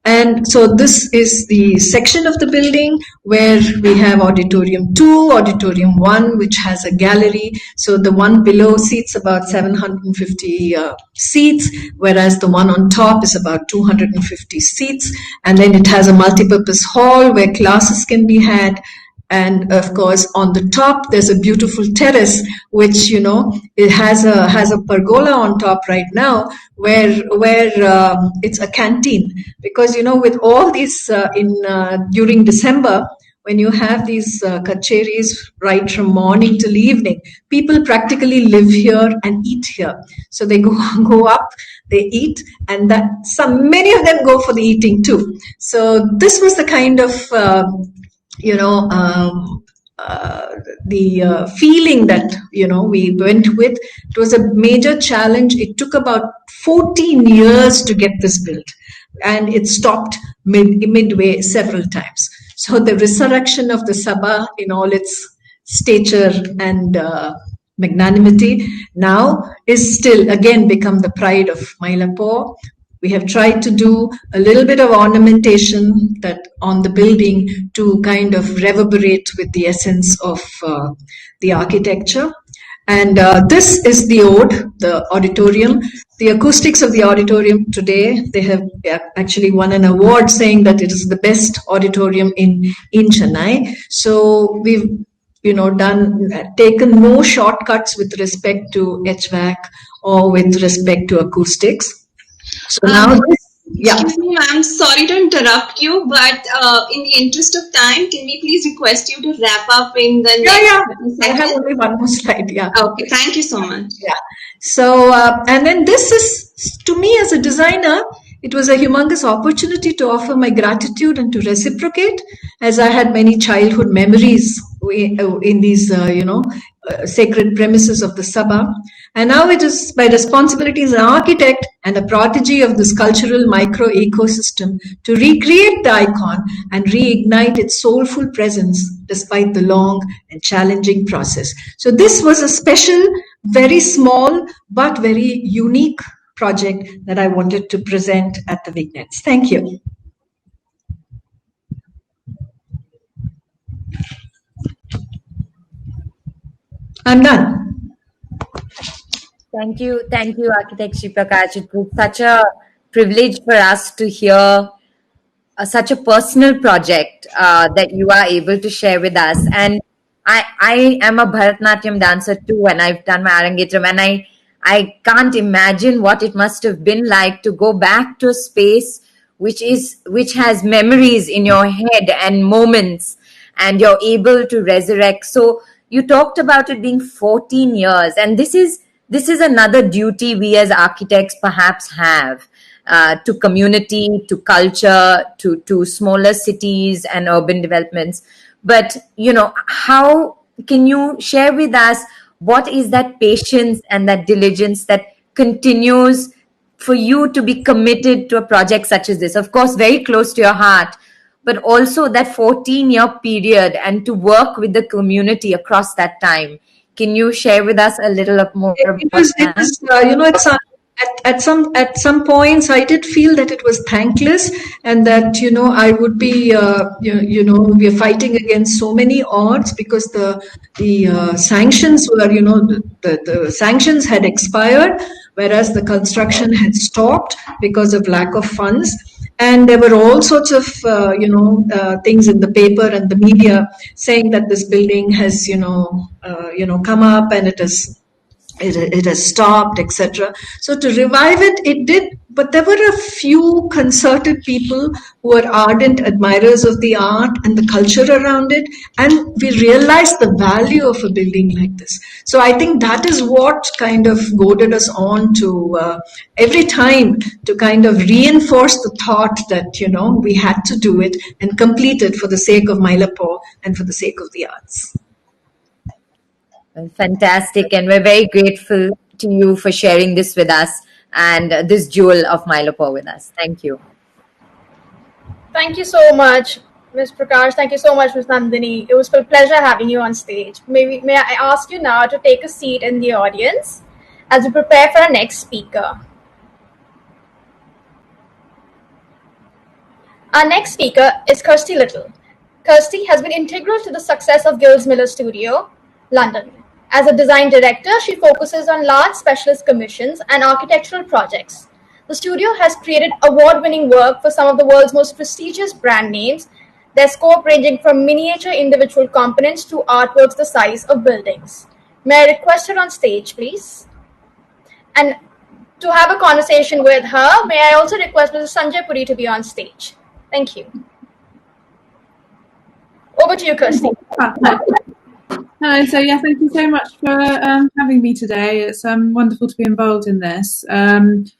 And so this is the section of the building where we have auditorium 2, auditorium 1, which has a gallery. So the one below seats about 750 seats, whereas the one on top is about 250 seats. And then it has a multipurpose hall where classes can be had. And of course, on the top, there's a beautiful terrace, which, it has a pergola on top right now, where it's a canteen. Because, with all these during December, when you have these kacheris right from morning till evening, people practically live here and eat here. So they go up, they eat, and many of them go for the eating too. So this was the kind of the feeling that we went with. It was a major challenge. It took about 14 years to get this built, and it stopped midway several times. So the resurrection of the Sabha in all its stature and magnanimity now is still again become the pride of Mylapore. We have tried to do a little bit of ornamentation that on the building to kind of reverberate with the essence of the architecture. And this is the auditorium. The acoustics of the auditorium today, they have actually won an award saying that it is the best auditorium in Chennai. So we've taken no shortcuts with respect to HVAC or with respect to acoustics. So now, Excuse me, ma'am. Sorry to interrupt you, but in the interest of time, can we please request you to wrap up in the next I have only one more slide. Yeah. Okay. Thank you so much. Yeah. So, and then this is, to me as a designer, it was a humongous opportunity to offer my gratitude and to reciprocate, as I had many childhood memories in these, sacred premises of the Sabha. And now it is my responsibility as an architect and a prodigy of this cultural micro ecosystem to recreate the icon and reignite its soulful presence despite the long and challenging process. So this was a special, very small, but very unique project that I wanted to present at the Vignettes. Thank you. I'm done. Thank you, Architect Shri Prakash. It was such a privilege for us to hear such a personal project that you are able to share with us. And I am a Bharatanatyam dancer too, and I've done my Arangetram, and I can't imagine what it must have been like to go back to a space which has memories in your head and moments, and you're able to resurrect. So you talked about it being 14 years, and this is another duty we as architects perhaps have to community, to culture, to smaller cities and urban developments. But, how can you share with us what is that patience and that diligence that continues for you to be committed to a project such as this? Of course, very close to your heart, but also that 14-year period and to work with the community across that time. Can you share with us a little more about that? It's at some points I did feel that it was thankless, and that I would be we are fighting against so many odds, because the sanctions were the sanctions had expired, whereas the construction had stopped because of lack of funds. And there were all sorts of things in the paper and the media saying that this building has come up, and it has stopped, etc. So to revive it, it did, but there were a few concerted people who were ardent admirers of the art and the culture around it, and we realized the value of a building like this. So I think that is what kind of goaded us on to every time to kind of reinforce the thought that we had to do it and complete it for the sake of Mylapore and for the sake of the arts. Fantastic, and we're very grateful to you for sharing this with us and this jewel of Mylapore with us. Thank you. Thank you so much, Ms. Prakash. Thank you so much, Ms. Nandini. It was a pleasure having you on stage. May I ask you now to take a seat in the audience as we prepare for our next speaker. Our next speaker is Kirsty Little. Kirsty has been integral to the success of Gills Miller Studio, London. As a design director, she focuses on large specialist commissions and architectural projects. The studio has created award-winning work for some of the world's most prestigious brand names, their scope ranging from miniature individual components to artworks the size of buildings. May I request her on stage, please? And to have a conversation with her, may I also request Mr. Sanjay Puri to be on stage? Thank you. Over to you, Kirsty. Hello. So yeah, thank you so much for having me today. It's wonderful to be involved in this. I'm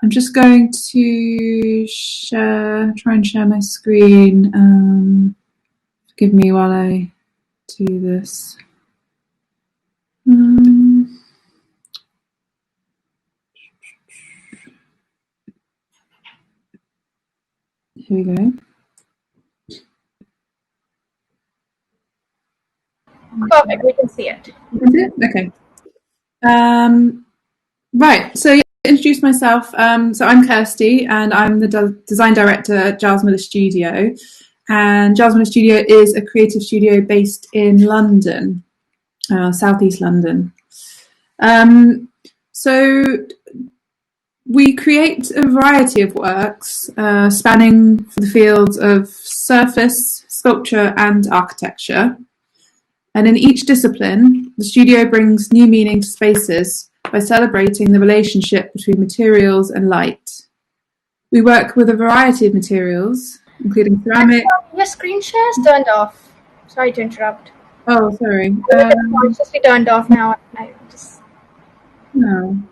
just going to try and share my screen. Forgive me while I do this. Here we go. Perfect, we can see it. Is it? Okay. Right, so yeah, introduce myself. So I'm Kirsty, and I'm the design director at Giles Miller Studio. And Giles Miller Studio is a creative studio based in London, southeast London. So we create a variety of works spanning the fields of surface, sculpture, and architecture. And in each discipline, the studio brings new meaning to spaces by celebrating the relationship between materials and light. We work with a variety of materials, including ceramic. Your screen share is turned off. Sorry to interrupt. Oh, sorry. It's just turned off now. No.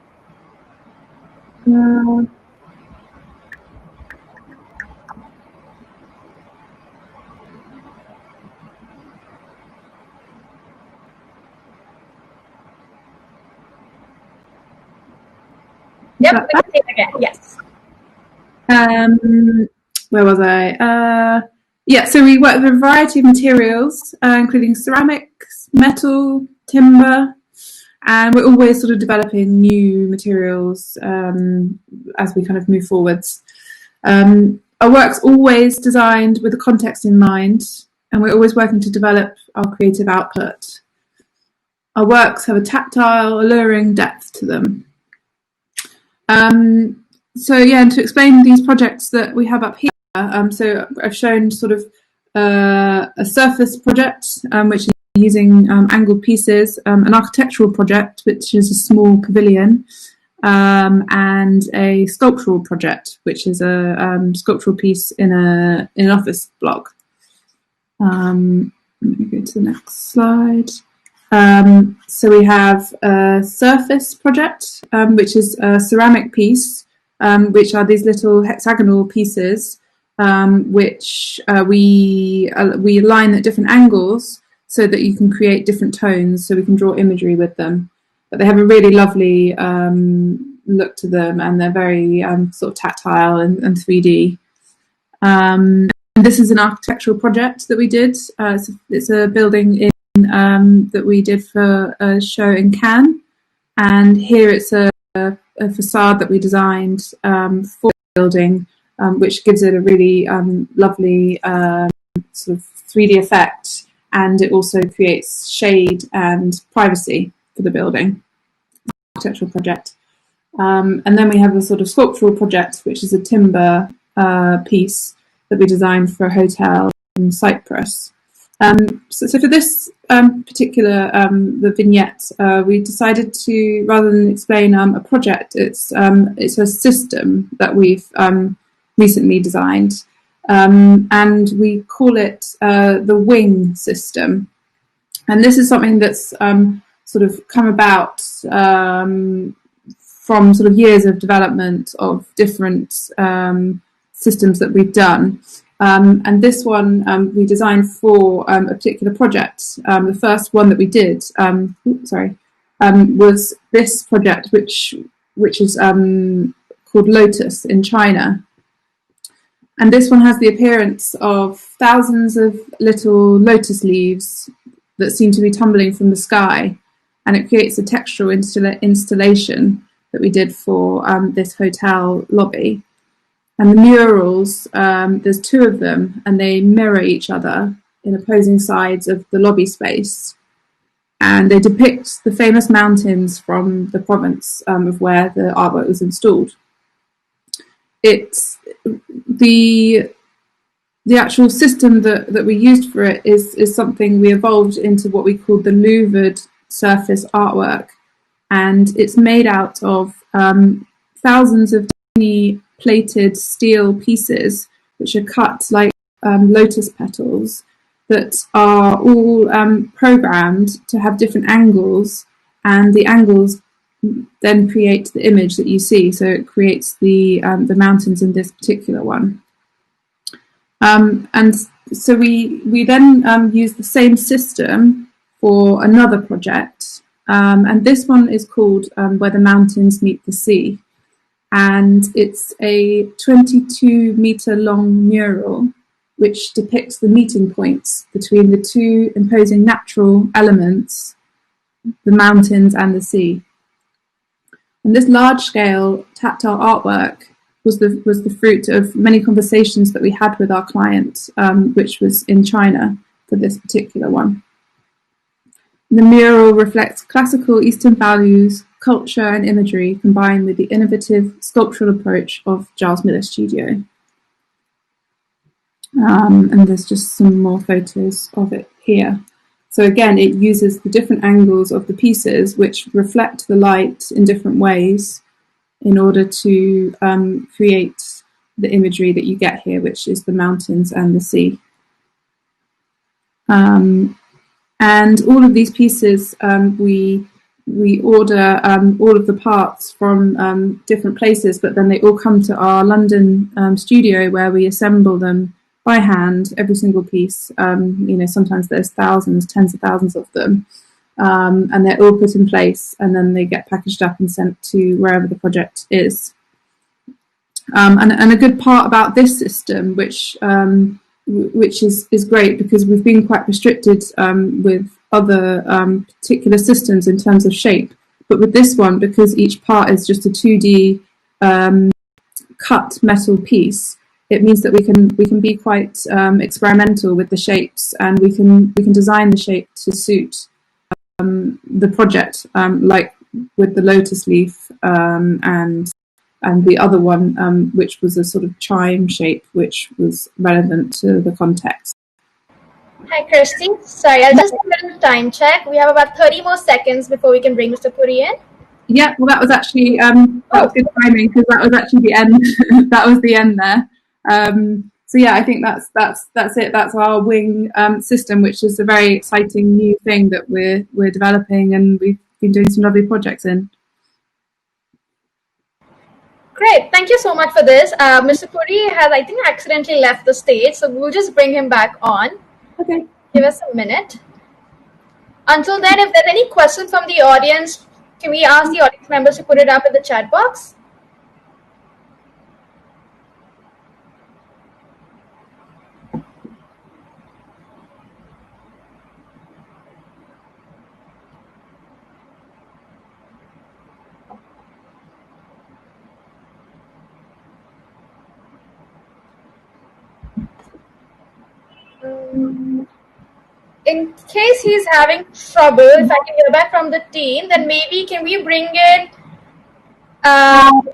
Yep, we can see it again. Yes. Where was I? Yeah, so we work with a variety of materials, including ceramics, metal, timber, and we're always sort of developing new materials as we kind of move forwards. Our work's always designed with the context in mind, and we're always working to develop our creative output. Our works have a tactile, alluring depth to them. So yeah, and to explain these projects that we have up here, so I've shown sort of a surface project, which is using angled pieces, an architectural project, which is a small pavilion, and a sculptural project, which is a sculptural piece in an office block. Let me go to the next slide. So we have a surface project, which is a ceramic piece, which are these little hexagonal pieces, which we align at different angles so that you can create different tones, so we can draw imagery with them. But they have a really lovely look to them, and they're very sort of tactile and 3D. This is an architectural project that we did. It's a building that we did for a show in Cannes, and here it's a a facade that we designed for the building, which gives it a really lovely sort of 3D effect, and it also creates shade and privacy for the building. Architectural project. And then we have a sort of sculptural project, which is a timber piece that we designed for a hotel in Cyprus. So for this particular the vignette, we decided to, rather than explain a project, it's a system that we've recently designed, and we call it the wing system. And this is something that's sort of come about from sort of years of development of different systems that we've done. And this one we designed for a particular project. The first one that we did, was this project, which is called Lotus in China. And this one has the appearance of thousands of little lotus leaves that seem to be tumbling from the sky, and it creates a textural installation that we did for this hotel lobby. And the murals, there's two of them, and they mirror each other in opposing sides of the lobby space. And they depict the famous mountains from the province of where the artwork was installed. It's the actual system that we used for it is something we evolved into what we called the louvered surface artwork. And it's made out of thousands of tiny plated steel pieces, which are cut like lotus petals, that are all programmed to have different angles, and the angles then create the image that you see. So it creates the mountains in this particular one. And so we then use the same system for another project, and this one is called Where the Mountains Meet the Sea. And it's a 22-meter long mural which depicts the meeting points between the two imposing natural elements, the mountains and the sea. And this large-scale tactile artwork was the fruit of many conversations that we had with our client, which was in China for this particular one. The mural reflects classical Eastern values, culture and imagery combined with the innovative sculptural approach of Giles Miller Studio. And there's just some more photos of it here. So again, it uses the different angles of the pieces which reflect the light in different ways in order to create the imagery that you get here, which is the mountains and the sea. And all of these pieces, we order all of the parts from different places, but then they all come to our London studio where we assemble them by hand, every single piece. Sometimes there's thousands, tens of thousands of them, and they're all put in place, and then they get packaged up and sent to wherever the project is. And a good part about this system, which is great, because we've been quite restricted with other particular systems in terms of shape, but with this one, because each part is just a 2D cut metal piece, it means that we can be quite experimental with the shapes, and we can design the shape to suit the project, like with the lotus leaf and the other one, which was a sort of chime shape, which was relevant to the context. Hi, Kirsty. Sorry, I'll just do a little time check. We have about 30 more seconds before we can bring Mr. Puri in. Yeah, well, that was actually that was good timing, because that was actually the end. That was the end there. So yeah, I think that's it. That's our wing system, which is a very exciting new thing that we're developing, and we've been doing some lovely projects in. Great, thank you so much for this. Mr. Puri has, I think, accidentally left the stage, so we'll just bring him back on. Okay. Give us a minute. Until then, if there's any questions from the audience, can we ask the audience members to put it up in the chat box? In case he's having trouble, if I can hear back from the team, then maybe can we bring in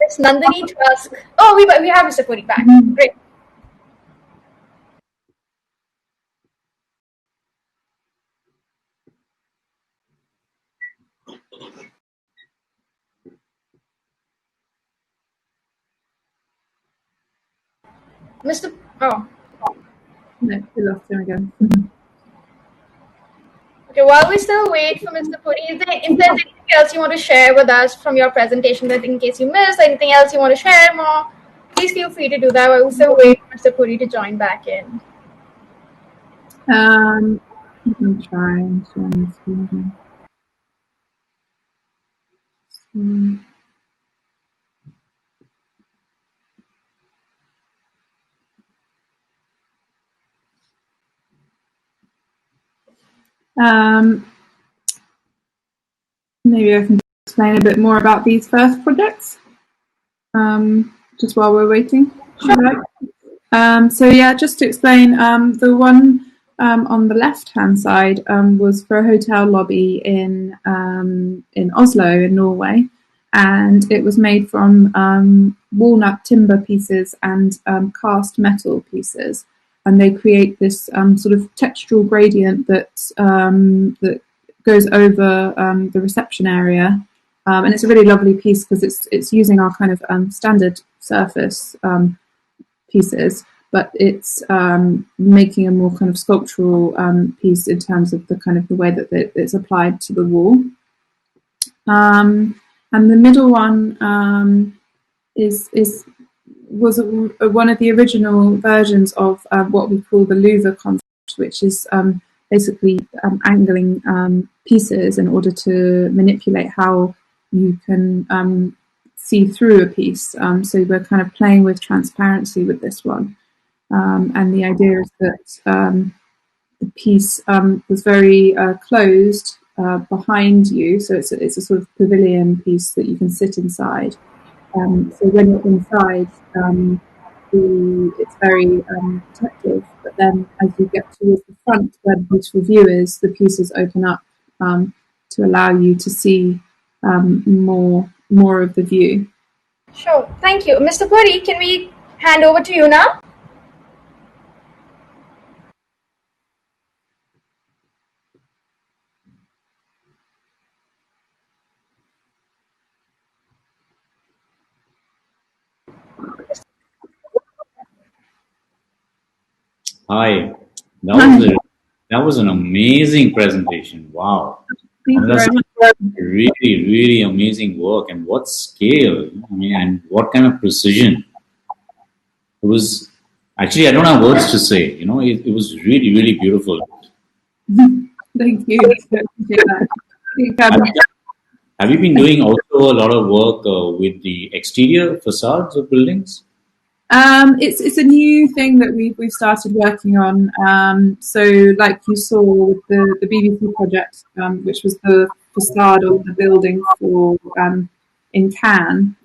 Miss Nandini Trask? Oh, we have Mr. Puri back. Great. Mr. Oh, No, we lost him again. okay. While we still wait for Mr. Puri, if there's anything else you want to share with us from your presentation, that in case you missed anything else you want to share more, please feel free to do that. While we still wait for Mr. Puri to join back in. I'm trying to. Maybe I can explain a bit more about these first projects, just while we're waiting. Sure. So yeah, just to explain, the one on the left-hand side was for a hotel lobby in Oslo, in Norway, and it was made from walnut timber pieces and cast metal pieces, and they create this sort of textural gradient that goes over the reception area, and it's a really lovely piece because it's using our kind of standard surface pieces, but it's making a more kind of sculptural piece in terms of the kind of the way that it's applied to the wall. And the middle one was one of the original versions of what we call the louver concept, which is basically angling pieces in order to manipulate how you can see through a piece. So we're kind of playing with transparency with this one. And the idea is that the piece was very closed behind you. So it's a sort of pavilion piece that you can sit inside. So when you're inside, it's very protective. But then as you get towards the front where the beautiful view is, the pieces open up to allow you to see more of the view. Sure. Thank you. Mr. Puri, can we hand over to you now? Hi. That was an amazing presentation. Wow. Thank you That's very much. really, really amazing work. And what scale, I mean, and what kind of precision. It was actually, I don't have words to say. You know, it was really, really beautiful. Thank you. Have you been doing also a lot of work with the exterior facades of buildings? It's a new thing that we've started working on. So, like you saw with the BBC project, which was the facade of the building for in Cannes.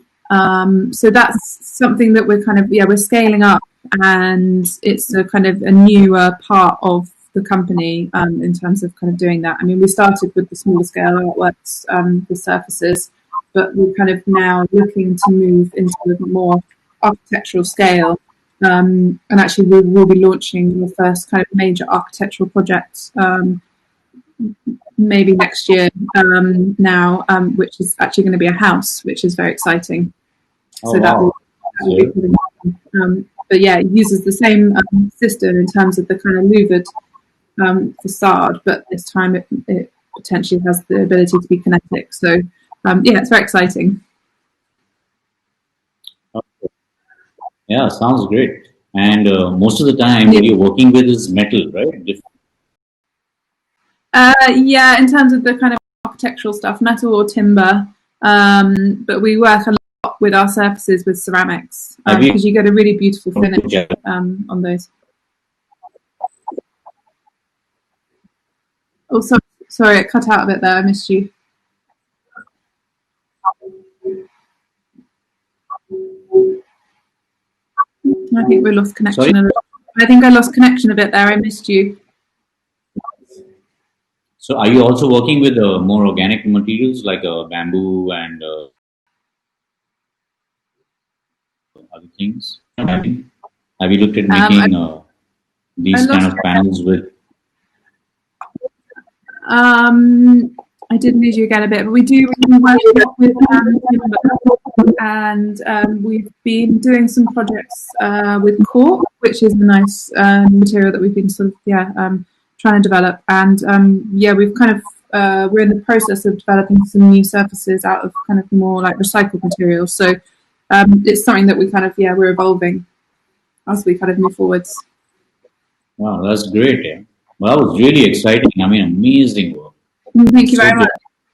So that's something that we're scaling up, and it's a kind of a newer part of the company in terms of kind of doing that. I mean, we started with the smaller scale artworks, the surfaces, but we're kind of now looking to move into a more architectural scale, and actually we will be launching the first kind of major architectural project maybe next year now, which is actually going to be a house, which is very exciting. Oh, so wow. that will be but yeah, it uses the same system in terms of the kind of louvered facade, but this time it potentially has the ability to be kinetic. So yeah, it's very exciting. Yeah, sounds great. And most of the time, what you're working with is metal, right? Yeah, in terms of the kind of architectural stuff, metal or timber, but we work a lot with our surfaces with ceramics because you get a really beautiful finish on those. Oh, sorry, it cut out a bit there. I missed you. I think we lost connection. I think I lost connection a bit there. I missed you. So are you also working with more organic materials like bamboo and other things? Have you looked at making I these kind lost. of panels with? I did lose you again a bit, but we do work with timber, and we've been doing some projects with cork, which is a nice material that we've been sort of trying to develop. And we've kind of we're in the process of developing some new surfaces out of kind of more like recycled materials. So it's something that we kind of we're evolving as we kind of move forwards. Wow, that's great. Yeah. Well, that was really exciting. I mean, amazing work. Thank you So very much.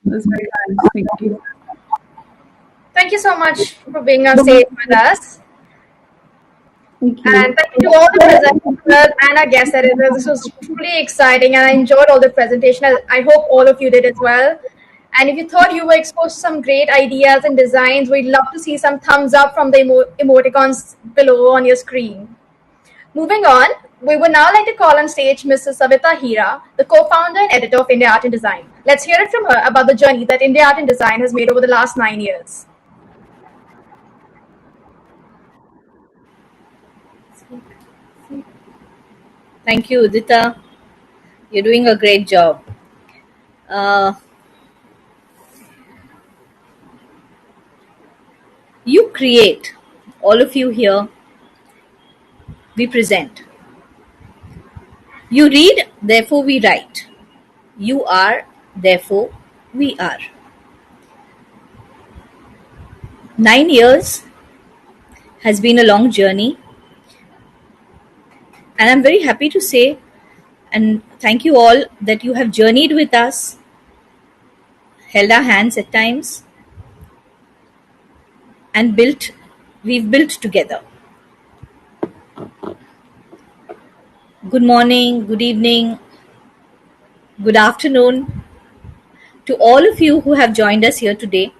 good. That's very kind. Thank you. Thank you so much for being on stage with us. Thank you. And thank you to all the presenters and our guest editors. This was truly exciting and I enjoyed all the presentation. I hope all of you did as well. And if you thought you were exposed to some great ideas and designs, we'd love to see some thumbs up from the emoticons below on your screen. Moving on, we would now like to call on stage Mrs. Savita Hira, the co-founder and editor of India Art and Design. Let's hear it from her about the journey that India Art and Design has made over the last 9 years. Thank you, Udita. You're doing a great job. You create. All of you here, we present. You read, therefore we write. You are, therefore we are. 9 years has been a long journey, and I'm very happy to say and thank you all that you have journeyed with us, held our hands at times, and we've built together. Good morning, good evening, good afternoon to all of you who have joined us here today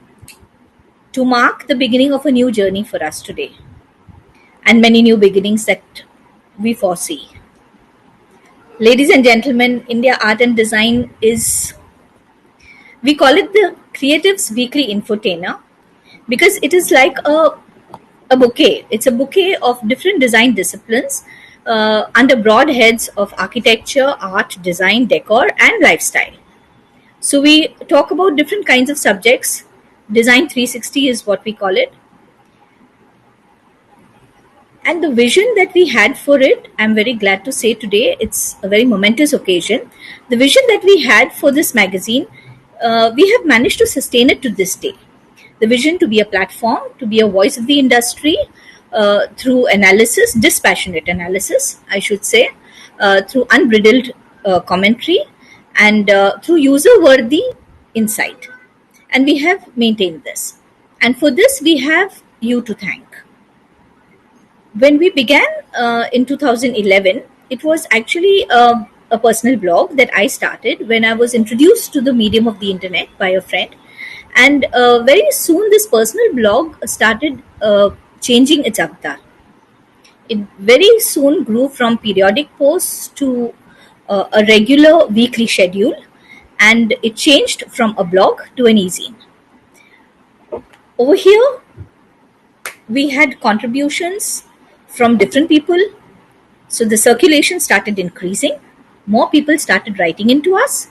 to mark the beginning of a new journey for us today and many new beginnings that we foresee. Ladies and gentlemen, India Art and Design we call it the Creatives Weekly Infotainer because it is like a bouquet. It's a bouquet of different design disciplines under broad heads of architecture, art, design, decor, and lifestyle. So we talk about different kinds of subjects. Design 360 is what we call it. And the vision that we had for it, I'm very glad to say today, it's a very momentous occasion. The vision that we had for this magazine, we have managed to sustain it to this day. The vision to be a platform, to be a voice of the industry through analysis, dispassionate analysis, I should say, through unbridled commentary, and through user-worthy insight. And we have maintained this. And for this, we have you to thank. When we began in 2011, it was actually a personal blog that I started when I was introduced to the medium of the internet by a friend. And very soon, this personal blog started changing its avatar. It very soon grew from periodic posts to a regular weekly schedule, and it changed from a blog to an e-zine. Over here, we had contributions from different people. So the circulation started increasing. More people started writing into us.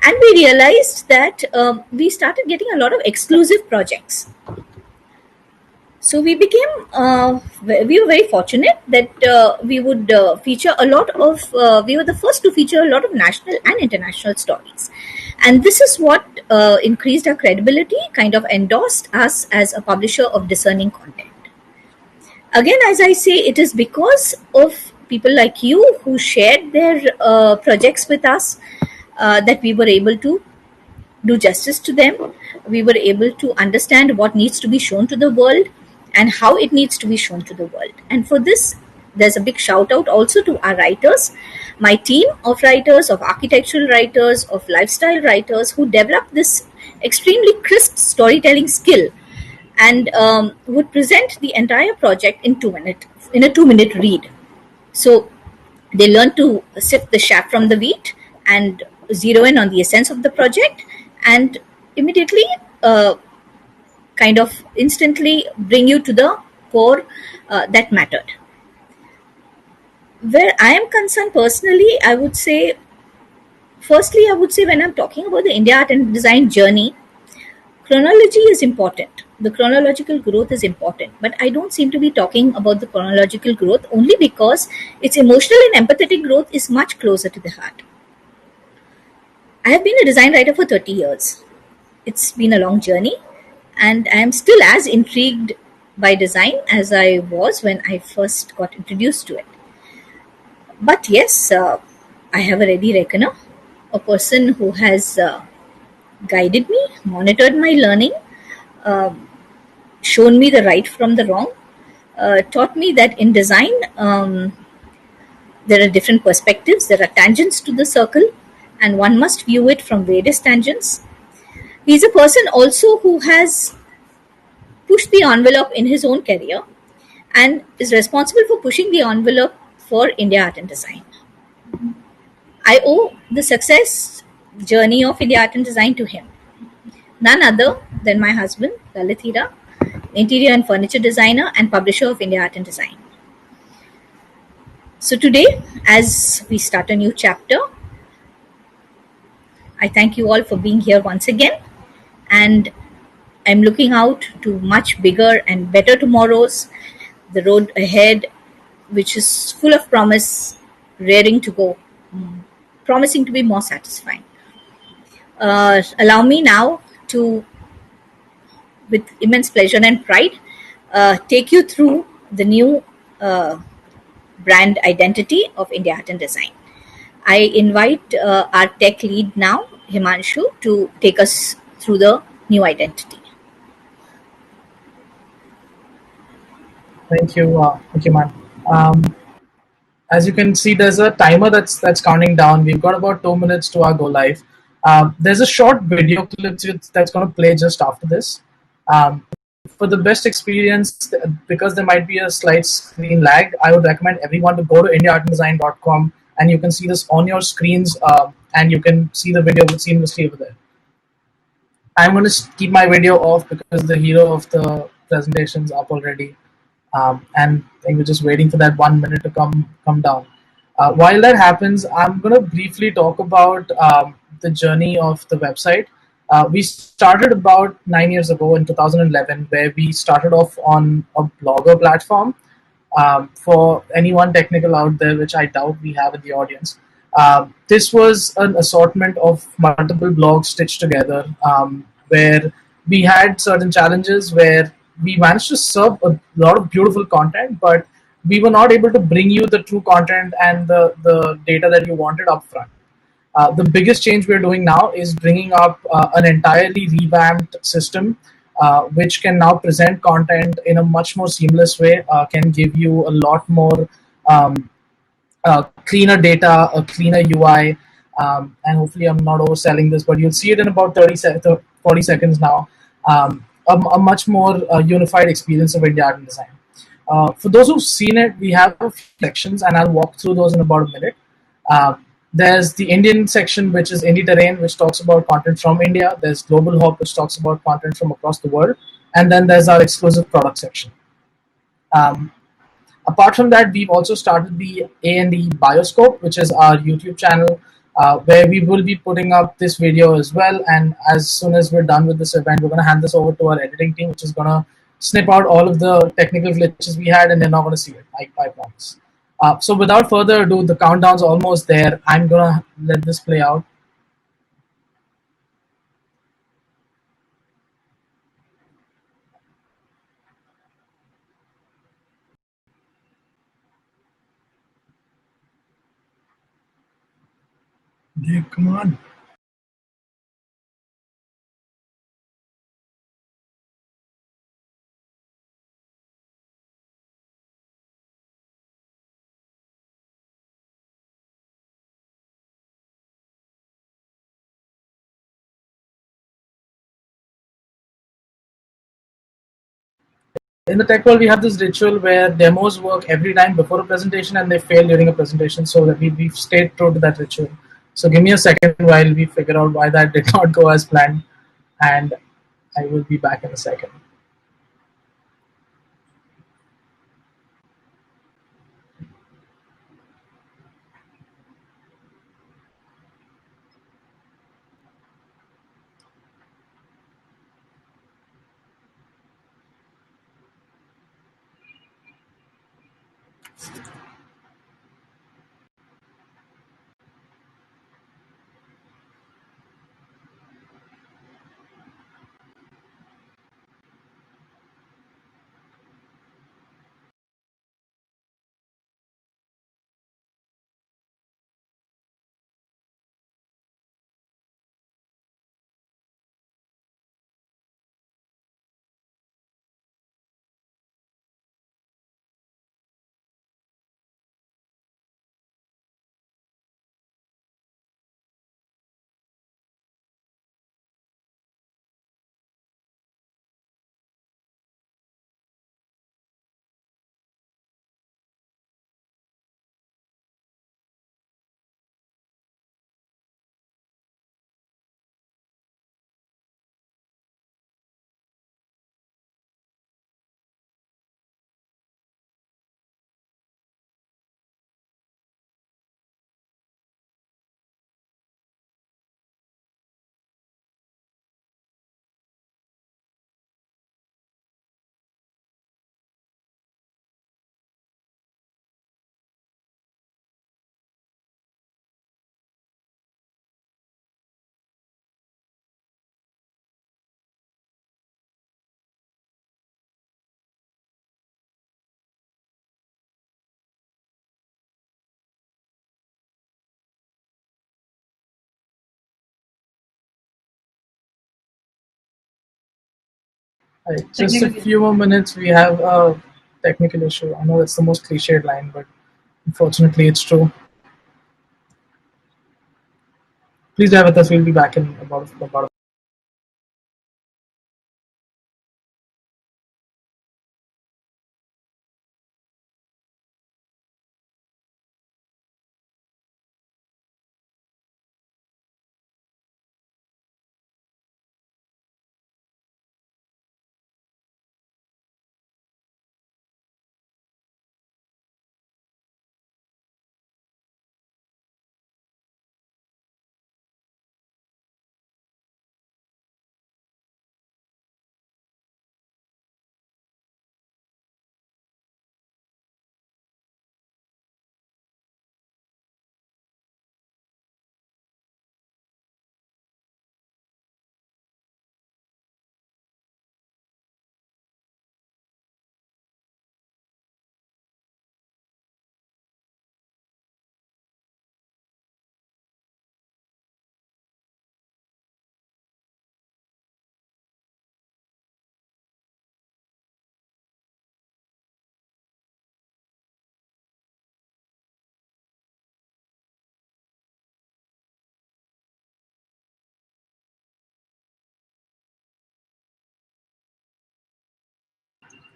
And we realized that we started getting a lot of exclusive projects. So we were very fortunate that we would feature a lot of, we were the first to feature a lot of national and international stories. And this is what increased our credibility, kind of endorsed us as a publisher of discerning content. Again, as I say, it is because of people like you who shared their projects with us that we were able to do justice to them. We were able to understand what needs to be shown to the world and how it needs to be shown to the world. And for this, there's a big shout out also to our writers, my team of writers, of architectural writers, of lifestyle writers who developed this extremely crisp storytelling skill and would present the entire project in a 2-minute read. So they learned to sift the chaff from the wheat and zero in on the essence of the project and immediately kind of instantly bring you to the core that mattered. Where I am concerned personally, I would say, firstly, I would say when I'm talking about the India art and design journey, chronology is important. The chronological growth is important, but I don't seem to be talking about the chronological growth only because its emotional and empathetic growth is much closer to the heart. I have been a design writer for 30 years. It's been a long journey, and I am still as intrigued by design as I was when I first got introduced to it. But yes, I have a ready reckoner, a person who has guided me, monitored my learning, shown me the right from the wrong, taught me that in design there are different perspectives, there are tangents to the circle, and one must view it from various tangents. He's a person also who has pushed the envelope in his own career and is responsible for pushing the envelope for India Art and Design. I owe the success journey of India Art and Design to him. None other than my husband, Lalit Hira, interior and furniture designer and publisher of India Art and Design. So today, as we start a new chapter, I thank you all for being here once again, and I'm looking out to much bigger and better tomorrows, the road ahead, which is full of promise, raring to go, promising to be more satisfying. Allow me now to, with immense pleasure and pride, take you through the new brand identity of India Art and Design. I invite our tech lead now, Himanshu, to take us through the new identity. Thank you, man. As you can see, there's a timer that's counting down. We've got about 2 minutes to our go live. There's a short video clip that's going to play just after this. For the best experience, because there might be a slight screen lag, I would recommend everyone to go to indiaartanddesign.com, and you can see this on your screens, and you can see the video seamlessly over there. I'm going to keep my video off because the hero of the presentation's up already. And we're just waiting for that 1 minute to come down. While that happens, I'm going to briefly talk about the journey of the website. We started about 9 years ago in 2011, where we started off on a blogger platform. For anyone technical out there, which I doubt we have in the audience, this was an assortment of multiple blogs stitched together, where we had certain challenges where we managed to serve a lot of beautiful content, but we were not able to bring you the true content and the data that you wanted up front. The biggest change we're doing now is bringing up an entirely revamped system, which can now present content in a much more seamless way, can give you a lot more cleaner data, a cleaner UI, and hopefully I'm not overselling this, but you'll see it in about 40 seconds now. A much more unified experience of India Art and Design. For those who've seen it, we have a few sections, and I'll walk through those in about a minute. There's the Indian section, which is Indie Terrain, which talks about content from India. There's Global Hop, which talks about content from across the world. And then there's our exclusive product section. Apart from that, we've also started the A&E Bioscope, which is our YouTube channel, where we will be putting up this video as well. And as soon as we're done with this event, we're going to hand this over to our editing team, which is going to snip out all of the technical glitches we had, and they're not going to see it, I promise. So without further ado, the countdown's almost there. I'm going to let this play out. Dave, come on. In the tech world, we have this ritual where demos work every time before a presentation and they fail during a presentation, so that we've stayed true to that ritual. So give me a second while we figure out why that did not go as planned, and I will be back in a second. Just a few more minutes. We have a technical issue. I know that's the most cliched line, but unfortunately, it's true. Please bear with us. We'll be back in about.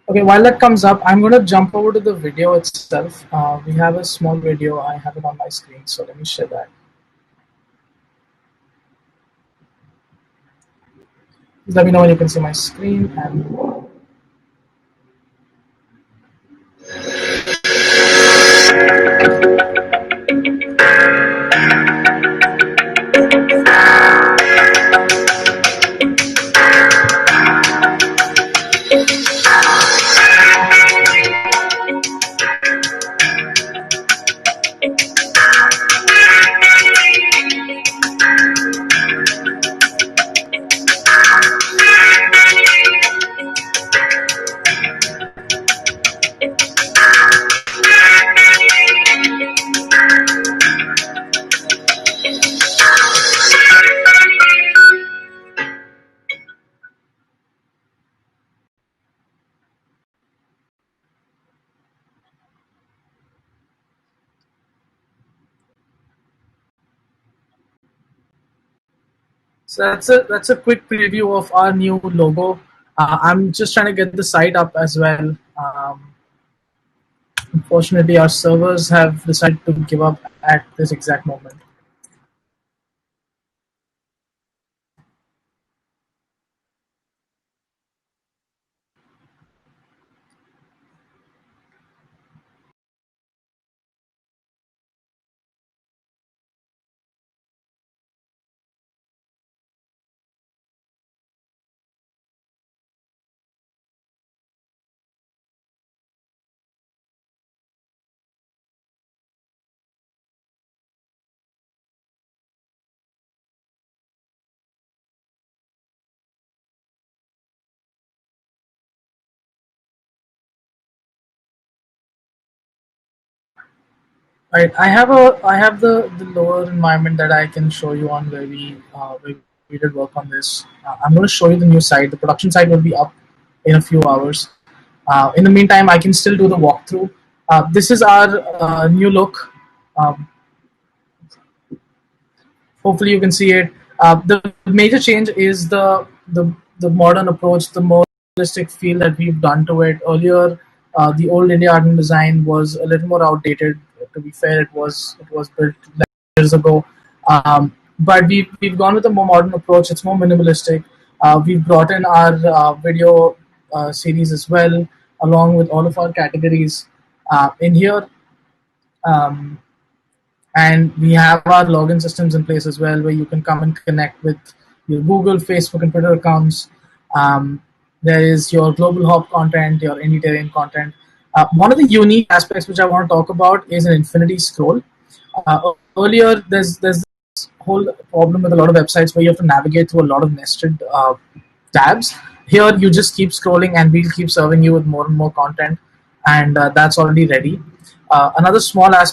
Okay, while that comes up, I'm going to jump over to the video itself. We have a small video. I have it on my screen, so let me share that. Just let me know when you can see my screen. And so that's a quick preview of our new logo. I'm just trying to get the site up as well. Unfortunately, our servers have decided to give up at this exact moment. Right. I have the lower environment that I can show you on where we did work on this. I'm going to show you the new site. The production site will be up in a few hours. In the meantime, I can still do the walkthrough. This is our new look. Um, Hopefully, you can see it. The major change is the modern approach, the more realistic feel that we've done to it. Earlier, the old India art and design was a little more outdated. To be fair, it was built years ago, but we've gone with a more modern approach. It's more minimalistic. We've brought in our video series as well, along with all of our categories in here. Um, and we have our login systems in place as well, where you can come and connect with your Google, Facebook, and Twitter accounts. There is your global hop content, your indie terrain content. One of the unique aspects which I want to talk about is an infinity scroll. Earlier, there's this whole problem with a lot of websites where you have to navigate through a lot of nested tabs. Here, you just keep scrolling, and we'll keep serving you with more and more content, and that's already ready. Another small aspect